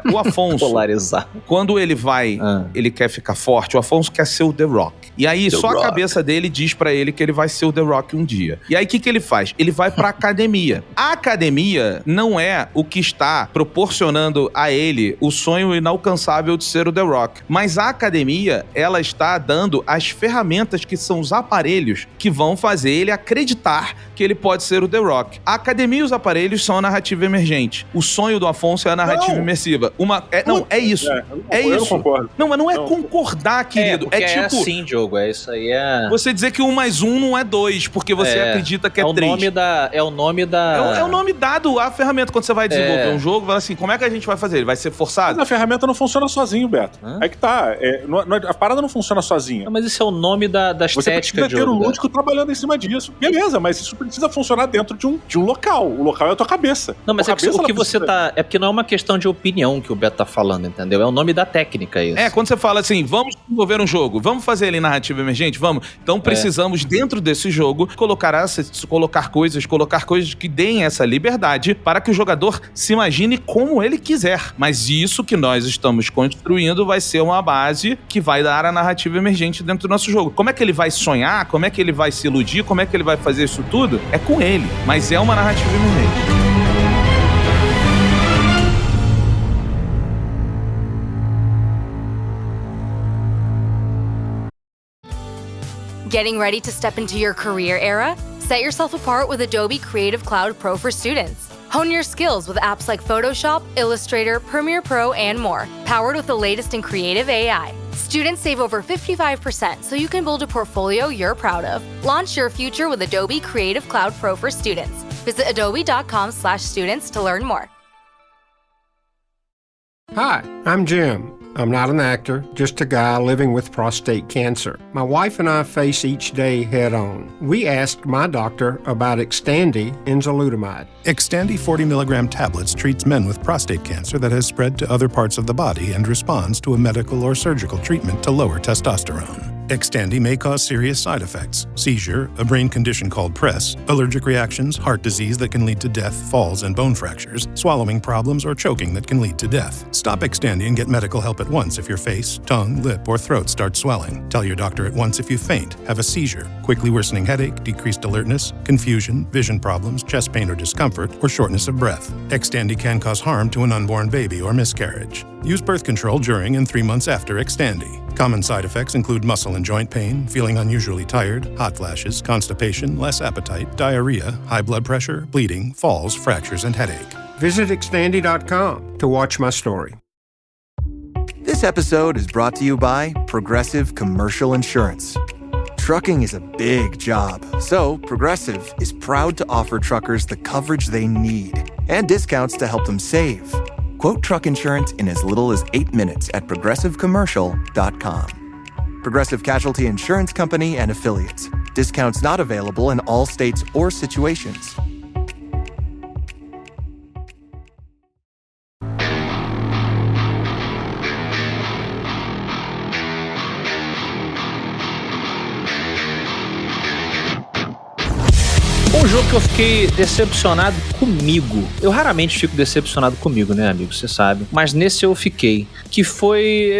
O Afonso, Polarizado. quando ele vai, ele quer ficar forte, o Afonso quer ser o The Rock. E aí, a cabeça dele diz pra ele que ele vai ser o The Rock um dia. E aí, o que ele faz? Ele vai pra academia. A academia não é o que está proporcionando a ele o sonho inalcançável de ser o The Rock. Mas a academia, ela está dando as ferramentas que são os aparelhos que vão vão fazer ele acreditar que ele pode ser o The Rock. A academia e os aparelhos são a narrativa emergente. O sonho do Afonso é a narrativa imersiva. É isso. É isso. Eu não concordo. Não, mas não é concordar, querido. É tipo... assim, Diogo. Isso aí é... Você dizer que 1 mais 1 não é 2, porque você acredita que é 3. É o nome dado à ferramenta. Quando você vai desenvolver um jogo, vai assim, como é que a gente vai fazer? Ele vai ser forçado? Mas a ferramenta não funciona sozinho, Beto. É que tá. A parada não funciona sozinha. Não, mas isso é o nome da estética, você precisa ter um lúdico trabalhando em cima disso. Beleza, mas isso precisa funcionar dentro de um local. O local é a tua cabeça. Não, mas o que você tá... É porque não é uma questão de opinião que o Beto tá falando, entendeu? É o nome da técnica isso. Quando você fala assim, vamos desenvolver um jogo, vamos fazer ele narrativa emergente, vamos. Então precisamos, dentro desse jogo, colocar coisas que deem essa liberdade para que o jogador se imagine como ele quiser. Mas isso que nós estamos construindo vai ser uma base que vai dar a narrativa emergente dentro do nosso jogo. Como é que ele vai sonhar? Como é que ele vai se iludir? Como é que ele vai fazer isso tudo? É com ele. Mas é uma narrativa emergente. Getting ready to step into your career era? Set yourself apart with Adobe Creative Cloud Pro for students. Hone your skills with apps like Photoshop, Illustrator, Premiere Pro, and more, powered with the latest in creative AI. Students save over 55% so you can build a portfolio you're proud of. Launch your future with Adobe Creative Cloud Pro for students. Visit adobe.com/students to learn more. Hi, I'm Jim. I'm not an actor, just a guy living with prostate cancer. My wife and I face each day head on. We asked my doctor about Xtandi enzalutamide. Xtandi 40 milligram tablets treats men with prostate cancer that has spread to other parts of the body and responds to a medical or surgical treatment to lower testosterone. Xtandi may cause serious side effects: seizure, a brain condition called PRESS, allergic reactions, heart disease that can lead to death, falls and bone fractures, swallowing problems, or choking that can lead to death. Stop Xtandi and get medical help at once if your face, tongue, lip, or throat start swelling. Tell your doctor at once if you faint, have a seizure, quickly worsening headache, decreased alertness, confusion, vision problems, chest pain or discomfort, or shortness of breath. Xtandi can cause harm to an unborn baby or miscarriage. Use birth control during and 3 months after Xtandi. Common side effects include muscle and joint pain, feeling unusually tired, hot flashes, constipation, less appetite, diarrhea, high blood pressure, bleeding, falls, fractures, and headache. Visit Xtandi.com to watch my story. This episode is brought to you by Progressive Commercial Insurance. Trucking is a big job, so Progressive is proud to offer truckers the coverage they need and discounts to help them save. Quote truck insurance in as little as 8 minutes at progressivecommercial.com. Progressive Casualty Insurance Company and Affiliates. Discounts not available in all states or situations. Um jogo que eu fiquei decepcionado comigo. Eu raramente fico decepcionado comigo, né, amigo? Você sabe. Mas nesse eu fiquei. Que foi...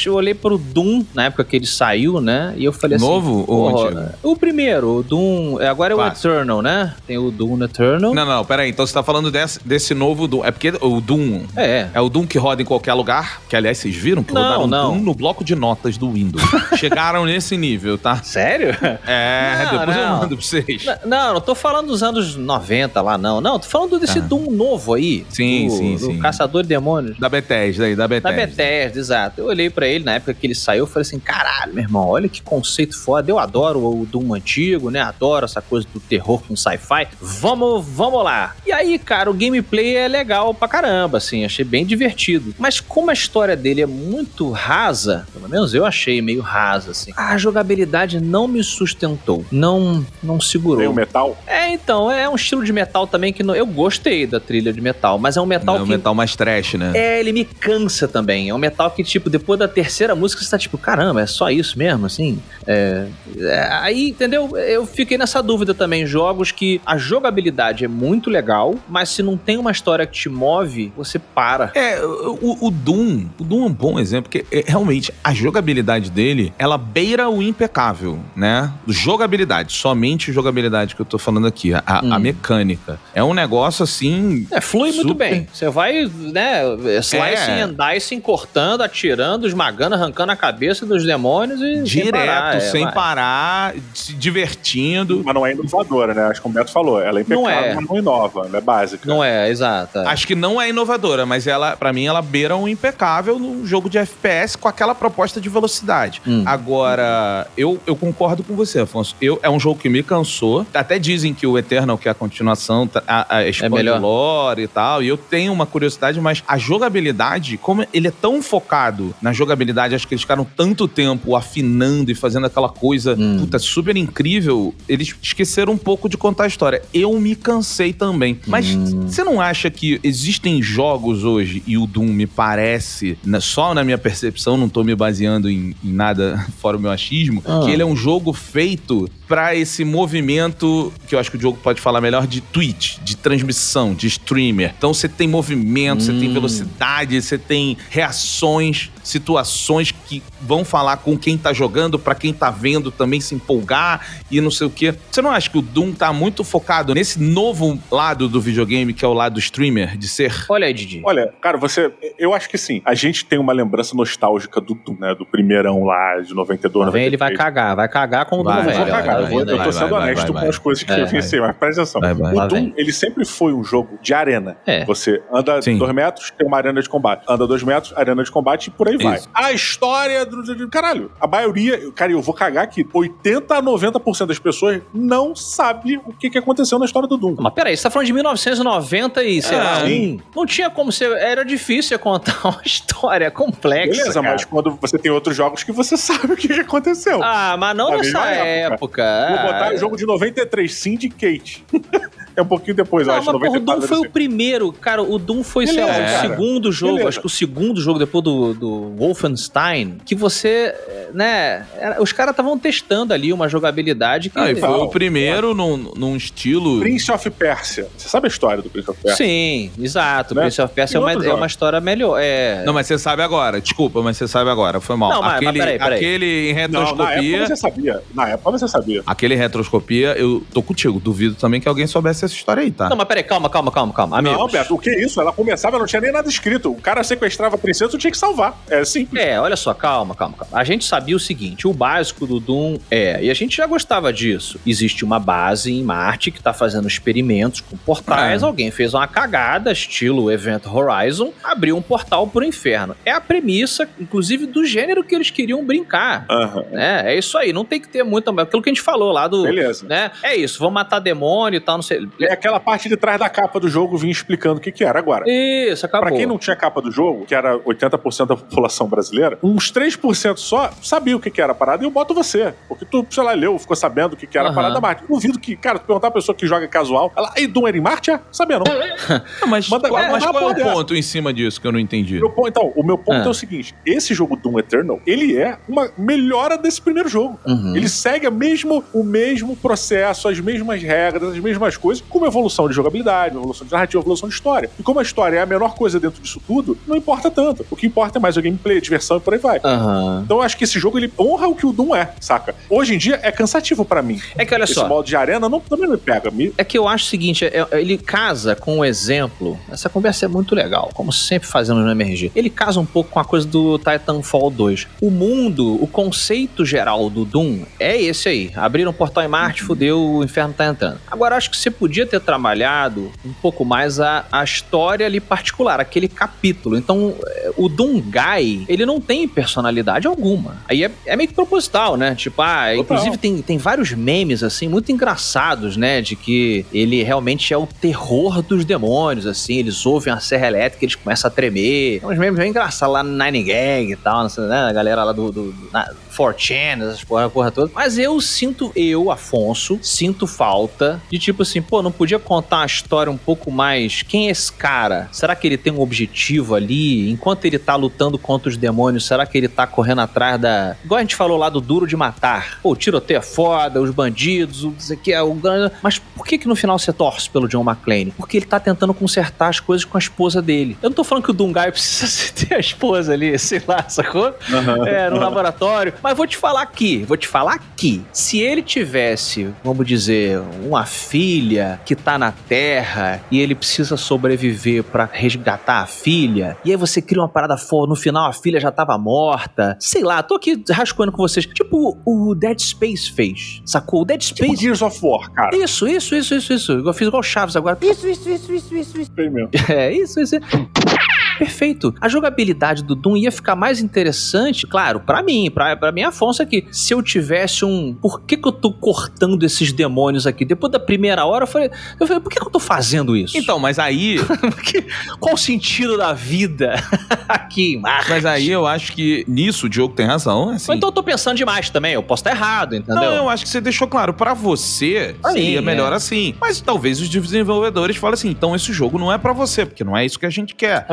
Eu olhei pro Doom, na época que ele saiu, né? E eu falei novo assim... Novo ou antigo? O primeiro, o Doom... Agora é o Eternal, né? Tem o Doom Eternal. Não, peraí. Então você tá falando desse novo Doom. É porque o Doom... É o Doom que roda em qualquer lugar. Que, aliás, vocês viram? Que rodaram Doom no bloco de notas do Windows. Chegaram nesse nível, tá? Sério? Depois eu mando pra vocês. Não tô falando dos anos 90 lá, não. Não, tô falando desse Doom novo aí. Sim. Do Caçador de Demônios. Da Bethesda aí, da Bethesda, exato. Eu olhei pra ele na época que ele saiu e falei assim, caralho, meu irmão, olha que conceito foda. Eu adoro o Doom antigo, né? Adoro essa coisa do terror com sci-fi. Vamos lá. E aí, cara, o gameplay é legal pra caramba, assim. Achei bem divertido. Mas como a história dele é muito rasa, pelo menos eu achei meio rasa, assim. A jogabilidade não me sustentou. Não segurou. Tem o metal? Então, é um estilo de metal também que eu gostei da trilha de metal, mas é um metal que... É um metal mais trash, né? Ele me cansa também. É um metal que, tipo, depois da terceira música você tá tipo, caramba, é só isso mesmo, assim? Aí, entendeu? Eu fiquei nessa dúvida também. Jogos que a jogabilidade é muito legal, mas se não tem uma história que te move, você para. O Doom é um bom exemplo, porque realmente a jogabilidade dele, ela beira o impecável, né? Jogabilidade, somente jogabilidade que eu tô falando aqui. aqui, a mecânica. É um negócio assim... Flui muito bem. Você vai, né, slicing and dicing, cortando, atirando, esmagando, arrancando a cabeça dos demônios e direto, sem parar, se divertindo. Mas não é inovadora, né? Acho que o Beto falou. Ela é impecável, mas não inova. Ela é básica. Não é, exato. Acho que não é inovadora, mas ela, pra mim, ela beira um impecável num jogo de FPS com aquela proposta de velocidade. Agora, eu concordo com você, Afonso. É um jogo que me cansou. Até dizem que o Eternal, que é a continuação, expande o lore e tal. E eu tenho uma curiosidade, mas a jogabilidade, como ele é tão focado na jogabilidade, acho que eles ficaram tanto tempo afinando e fazendo aquela coisa super incrível, eles esqueceram um pouco de contar a história. Eu me cansei também. Mas você não acha que existem jogos hoje, e o Doom me parece, só na minha percepção, não tô me baseando em nada fora o meu achismo, que ele é um jogo feito pra esse movimento, que eu acho que o Diogo pode falar melhor, de Twitch, de transmissão, de streamer. Então você tem movimento, você tem velocidade, você tem reações, situações que vão falar com quem tá jogando, pra quem tá vendo também se empolgar e não sei o quê. Você não acha que o Doom tá muito focado nesse novo lado do videogame, que é o lado streamer, de ser? Olha aí, Didi. Olha, cara, eu acho que sim. A gente tem uma lembrança nostálgica do Doom, né? Do primeirão lá, de 92, 93. Ele vai cagar com o Doom velho. Eu tô sendo honesto com as coisas que eu pensei, mas presta atenção. O Doom, ele sempre foi um jogo de arena. Você anda 2 metros, tem uma arena de combate. Anda 2 metros, arena de combate e por aí vai. A história do... Caralho, a maioria... Cara, eu vou cagar aqui. 80 a 90% das pessoas não sabe o que aconteceu na história do Doom. Mas peraí, você tá falando de 1990 e, sei lá, não tinha como ser... Era difícil contar uma história complexa, beleza, cara. Mas quando você tem outros jogos que você sabe o que aconteceu. Mas não nessa época. Vou botar o jogo de 93, Syndicate. É um pouquinho depois, eu acho. Mas o Doom foi o primeiro. Cara, o Doom foi, sei lá, o segundo jogo. Acho que o segundo jogo depois do Wolfenstein, que você, né... Os caras estavam testando ali uma jogabilidade que... E foi o primeiro num estilo... Prince of Persia. Você sabe a história do Prince of Persia? Sim, exato. Né? Prince of Persia é uma história melhor. Não, mas você sabe agora. Desculpa, mas você sabe agora. Foi mal. Não, mas peraí. Aquele em retroscopia... Na época você sabia. Aquele em retroscopia, eu tô contigo. Duvido também que alguém soubesse essa história aí, tá? Não, mas peraí, calma. Amigos. Não, Beto, o que é isso? Ela começava, não tinha nem nada escrito. O cara sequestrava a princesa, tu tinha que salvar. É simples. Olha só, calma. A gente sabia o seguinte, o básico do Doom e a gente já gostava disso. Existe uma base em Marte que tá fazendo experimentos com portais, alguém fez uma cagada, estilo Event Horizon, abriu um portal pro inferno. É a premissa, inclusive, do gênero que eles queriam brincar. É isso aí, não tem que ter muito... Aquilo que a gente falou lá do... Beleza. Né? É isso, vamos matar demônio e tal, não sei... É aquela parte de trás da capa do jogo, vinha explicando o que era agora. Isso, acabou. Pra quem não tinha capa do jogo, que era 80% da população brasileira, uns 3% só sabia o que era a parada, e eu boto você. Porque tu, sei lá, leu, ficou sabendo o que era a parada Marte. Duvido que, cara, tu perguntar a pessoa que joga casual, ela, e Doom era em Marte? Sabia não. Mas qual é o ponto em cima disso que eu não entendi? Então, o meu ponto é o seguinte, esse jogo Doom Eternal, ele é uma melhora desse primeiro jogo. Ele segue o mesmo processo, as mesmas regras, as mesmas coisas, com uma evolução de jogabilidade, uma evolução de narrativa, uma evolução de história. E como a história é a menor coisa dentro disso tudo, não importa tanto. O que importa é mais o gameplay, a diversão e por aí vai. Então eu acho que esse jogo, ele honra o que o Doom é, saca? Hoje em dia é cansativo pra mim. É que olha só. Esse modo de arena também me pega. É que eu acho o seguinte, ele casa com o exemplo, essa conversa é muito legal, como sempre fazemos no MRG. Ele casa um pouco com a coisa do Titanfall 2. O mundo, o conceito geral do Doom é esse aí. Abriram um portal em Marte, fudeu, o inferno tá entrando. Agora, acho que você podia ter trabalhado um pouco mais a história ali particular, aquele capítulo. Então, o Doom Guy, ele não tem personalidade alguma. Aí é meio que proposital, né? Tipo, inclusive tem vários memes, assim, muito engraçados, né? De que ele realmente é o terror dos demônios, assim. Eles ouvem a serra elétrica, eles começam a tremer. Tem uns memes bem engraçados lá no Nine Gag e tal, né? A galera lá do 4chan, essas porra toda. Mas Afonso, sinto falta de tipo assim, pô, não podia contar uma história um pouco mais... Quem é esse cara? Será que ele tem um objetivo ali? Enquanto ele tá lutando contra os demônios, será que ele tá correndo atrás da... Igual a gente falou lá do Duro de Matar. Pô, o tiroteio é foda, os bandidos, isso aqui é o... Mas por que no final você torce pelo John McClane? Porque ele tá tentando consertar as coisas com a esposa dele. Eu não tô falando que o Dungai precisa ter a esposa ali, sei lá, sacou? No laboratório. Mas vou te falar aqui, se ele tivesse, vamos dizer, uma filha que tá na Terra e ele precisa sobreviver pra resgatar a filha, e aí você cria uma parada foda, no final a filha já tava morta, sei lá, tô aqui rascunhando com vocês, tipo o Dead Space fez, sacou? O Dead Space... Tipo Gears of War, cara. Isso. Eu fiz igual Chaves agora. Isso. Bem mesmo. Isso. Perfeito. A jogabilidade do Doom ia ficar mais interessante, claro, pra mim, pra mim, Afonso, aqui. Se eu tivesse por que eu tô cortando esses demônios aqui? Depois da primeira hora, eu falei, por que eu tô fazendo isso? Então, mas aí... Qual o sentido da vida aqui em Marte? Mas aí eu acho que nisso o Diogo tem razão, assim. Então eu tô pensando demais também, eu posso estar errado, entendeu? Não, eu acho que você deixou claro, pra você seria melhor assim. Mas talvez os desenvolvedores falem assim, então esse jogo não é pra você, porque não é isso que a gente quer.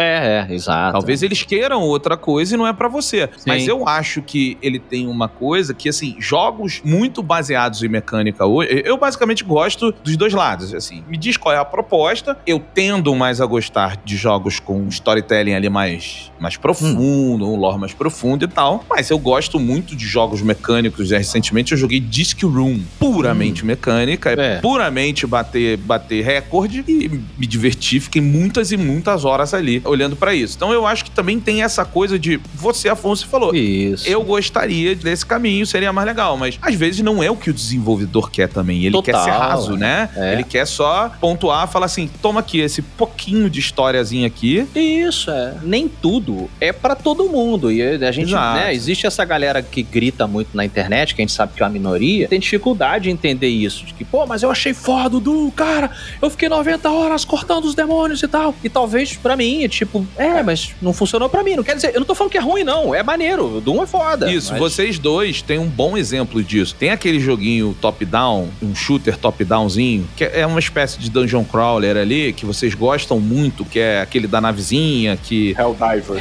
Exato. Talvez eles queiram outra coisa e não é pra você. Sim. Mas eu acho que ele tem uma coisa que, assim, jogos muito baseados em mecânica hoje, eu basicamente gosto dos dois lados, assim. Me diz qual é a proposta, eu tendo mais a gostar de jogos com storytelling ali mais profundo, um lore mais profundo e tal, mas eu gosto muito de jogos mecânicos. Recentemente eu joguei Disc Room, puramente mecânica, puramente bater recorde, e me diverti, fiquei muitas e muitas horas ali olhando pra isso. Então eu acho que também tem essa coisa de, você, Afonso, falou, isso. Eu gostaria desse caminho, seria mais legal, mas às vezes não é o que o desenvolvedor quer também, ele quer ser raso, né? Ele quer só pontuar, falar assim, toma aqui esse pouquinho de historiazinha aqui. Isso, nem tudo é pra todo mundo, e a gente, né, existe essa galera que grita muito na internet, que a gente sabe que é uma minoria, tem dificuldade em entender isso, de que, pô, mas eu achei foda o Doom, cara, eu fiquei 90 horas cortando os demônios e tal, e talvez pra mim, tipo, mas não funcionou pra mim, não quer dizer, eu não tô falando que é ruim não, é maneiro, o Doom é foda. Isso, mas... vocês dois têm um bom exemplo disso. Tem aquele joguinho top-down, um shooter top-downzinho, que é uma espécie de dungeon crawler ali, que vocês gostam muito, que é aquele da navezinha, que... Helldivers.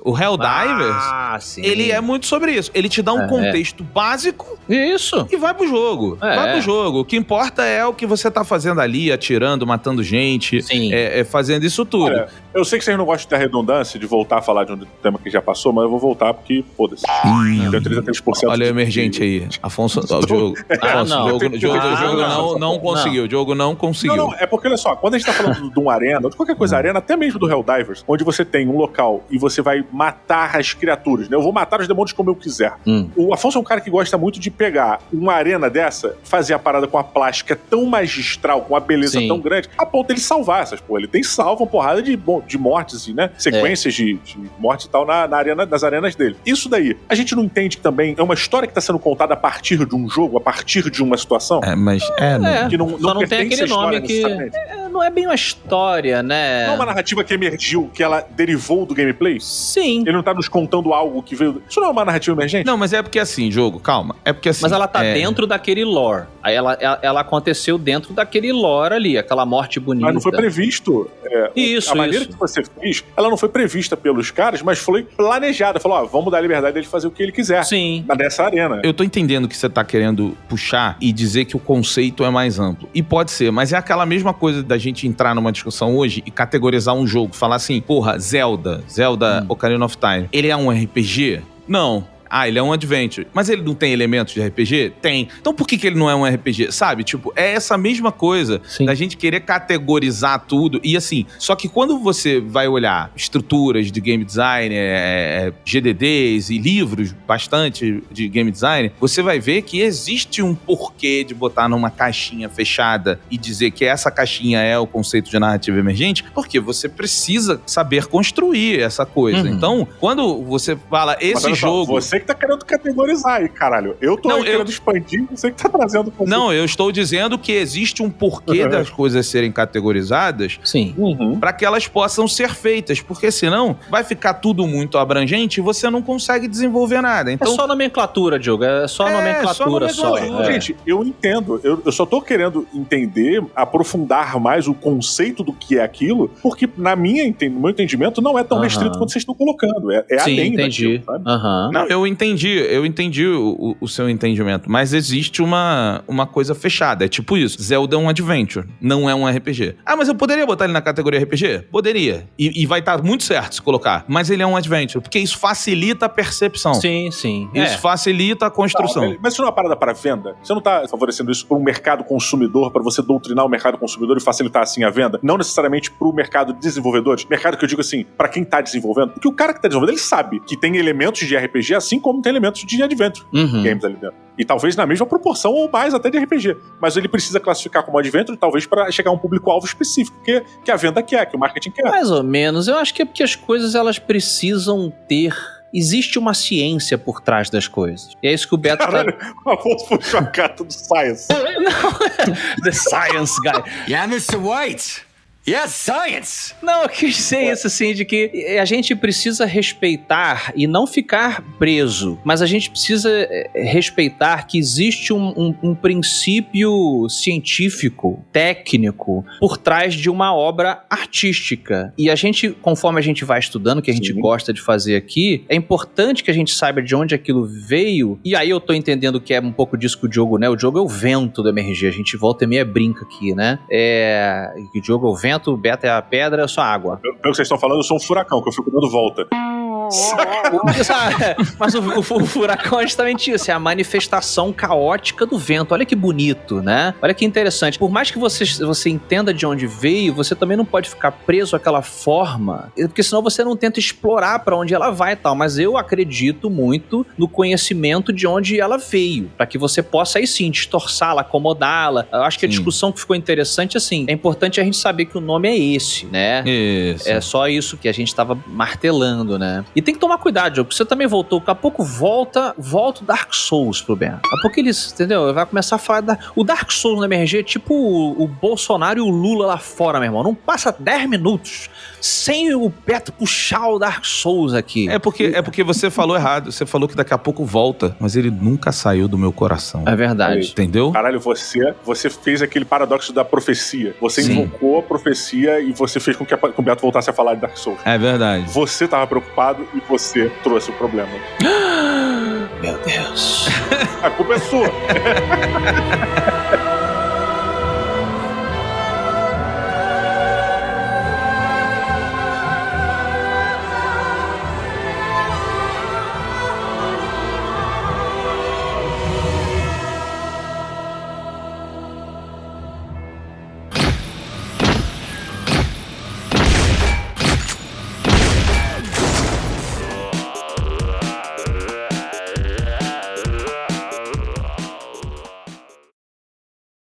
O Helldivers, sim. ele é muito sobre isso. Ele te dá um contexto básico. Isso. E vai pro jogo. Vai pro jogo. O que importa é o que você tá fazendo ali, atirando, matando gente, fazendo isso tudo. Olha, eu sei que vocês não gostam da redundância de voltar a falar de um tema que já passou, mas eu vou voltar porque, foda-se. Deu 33%. Olha o emergente aí. Afonso, o Diogo. O Diogo não conseguiu. O Diogo não conseguiu. Não, é porque, olha só, quando a gente tá falando de uma arena, ou de qualquer coisa arena, até mesmo do Helldivers, onde você tem um local e você vai matar as criaturas, né? Eu vou matar os demônios como eu quiser. O Afonso é um cara que gosta muito de pegar uma arena dessa, fazer a parada com a plástica tão magistral, com a beleza tão grande, a ponto dele salvar essas porra. Ele tem salva uma porrada de mortes, assim, né? Sequências de morte e tal nas arenas dele. Isso daí, a gente não entende que também é uma história que tá sendo contada a partir de um jogo, a partir de uma situação? Que só não tem aquele nome que... não é bem uma história, né? Não é uma narrativa que emergiu, que ela derivou do gameplay? Sim. Ele não tá nos contando algo que veio... Isso não é uma narrativa emergente? Não, mas é porque assim, jogo, calma. É porque assim... Mas ela tá dentro daquele lore. Aí ela aconteceu dentro daquele lore ali, aquela morte bonita. Mas não foi previsto. Isso, a maneira que você fez, ela não foi prevista pelos caras, mas foi planejada. Falou, vamos dar a liberdade dele fazer o que ele quiser. Sim. Nessa arena. Eu tô entendendo que você tá querendo puxar e dizer que o conceito é mais amplo. E pode ser, mas é aquela mesma coisa da gente entrar numa discussão hoje e categorizar um jogo. Falar assim, porra, Zelda Ocarina of Time, ele é um RPG? Não. Ele é um adventure. Mas ele não tem elementos de RPG? Tem. Então por que ele não é um RPG? Sabe? Tipo, é essa mesma coisa da gente querer categorizar tudo. E assim, só que quando você vai olhar estruturas de game design, GDDs e livros bastante de game design, você vai ver que existe um porquê de botar numa caixinha fechada e dizer que essa caixinha é o conceito de narrativa emergente, porque você precisa saber construir essa coisa. Então, quando você fala esse jogo... Você que tá querendo categorizar aí, caralho. Eu tô querendo expandir, você que tá trazendo... Não, eu estou dizendo que existe um porquê das coisas serem categorizadas. Sim. Para que elas possam ser feitas, porque senão vai ficar tudo muito abrangente e você não consegue desenvolver nada. Então, é só nomenclatura, Diogo. É só nomenclatura. Gente, eu entendo. Eu só tô querendo entender, aprofundar mais o conceito do que é aquilo, porque no meu entendimento não é tão restrito quanto vocês estão colocando. É Sim, além entendi. daquilo, sabe? Não, eu entendi o seu entendimento, mas existe uma coisa fechada, é tipo isso, Zelda é um adventure, não é um RPG. Ah, mas eu poderia botar ele na categoria RPG? Poderia, e vai estar muito certo se colocar, mas ele é um adventure, porque isso facilita a percepção. Sim. Isso facilita a construção. Mas isso não é uma parada para venda? Você não tá favorecendo isso para um mercado consumidor, para você doutrinar o mercado consumidor e facilitar assim a venda? Não necessariamente para o mercado de desenvolvedores, mercado que eu digo assim, para quem tá desenvolvendo, porque o cara que tá desenvolvendo, ele sabe que tem elementos de RPG, assim como tem elementos de adventure games ali dentro. E talvez na mesma proporção ou mais até de RPG. Mas ele precisa classificar como adventure, talvez para chegar a um público-alvo específico, que a venda quer, que o marketing quer. Mais ou menos. Eu acho que é porque as coisas, elas precisam ter... Existe uma ciência por trás das coisas. E é isso que o Beto o Afonso puxou a carta do Science. Não, The Science Guy. Yeah, Mr. White. Yes, science! Não, eu quis dizer isso, assim, de que a gente precisa respeitar e não ficar preso, mas a gente precisa respeitar que existe um princípio científico, técnico, por trás de uma obra artística. E a gente, conforme a gente vai estudando, que a gente gosta de fazer aqui, é importante que a gente saiba de onde aquilo veio, e aí eu tô entendendo que é um pouco disso que o Diogo, né? O Diogo é o vento do MRG, a gente volta e meia brinca aqui, né? O Diogo é o vento, o Beto é a pedra, eu sou a água. Pelo que vocês estão falando, eu sou um furacão, que eu fico dando volta. Mas o furacão é justamente isso, é a manifestação caótica do vento. Olha que bonito, né? Olha que interessante. Por mais que você entenda de onde veio, você também não pode ficar preso àquela forma, porque senão você não tenta explorar pra onde ela vai e tal. Mas eu acredito muito no conhecimento de onde ela veio, pra que você possa aí sim distorçá-la, acomodá-la. Eu acho que a discussão que ficou interessante, assim, é importante a gente saber que o nome é esse, né? Isso. É só isso que a gente tava martelando, né? E tem que tomar cuidado, Diogo, porque você também voltou. Daqui a pouco volta o Dark Souls pro Ben. Daqui a pouco eles, entendeu? Vai começar a falar o Dark Souls no MRG é tipo o Bolsonaro e o Lula lá fora, meu irmão. Não passa 10 minutos sem o Beto puxar o Dark Souls aqui. É porque você falou errado. Você falou que daqui a pouco volta, mas ele nunca saiu do meu coração. É verdade. Entendeu? Caralho, você fez aquele paradoxo da profecia. Você invocou a profecia e você fez com que o Beto voltasse a falar de Dark Souls. É verdade. Você tava preocupado e você trouxe o problema. Meu Deus. A culpa é sua.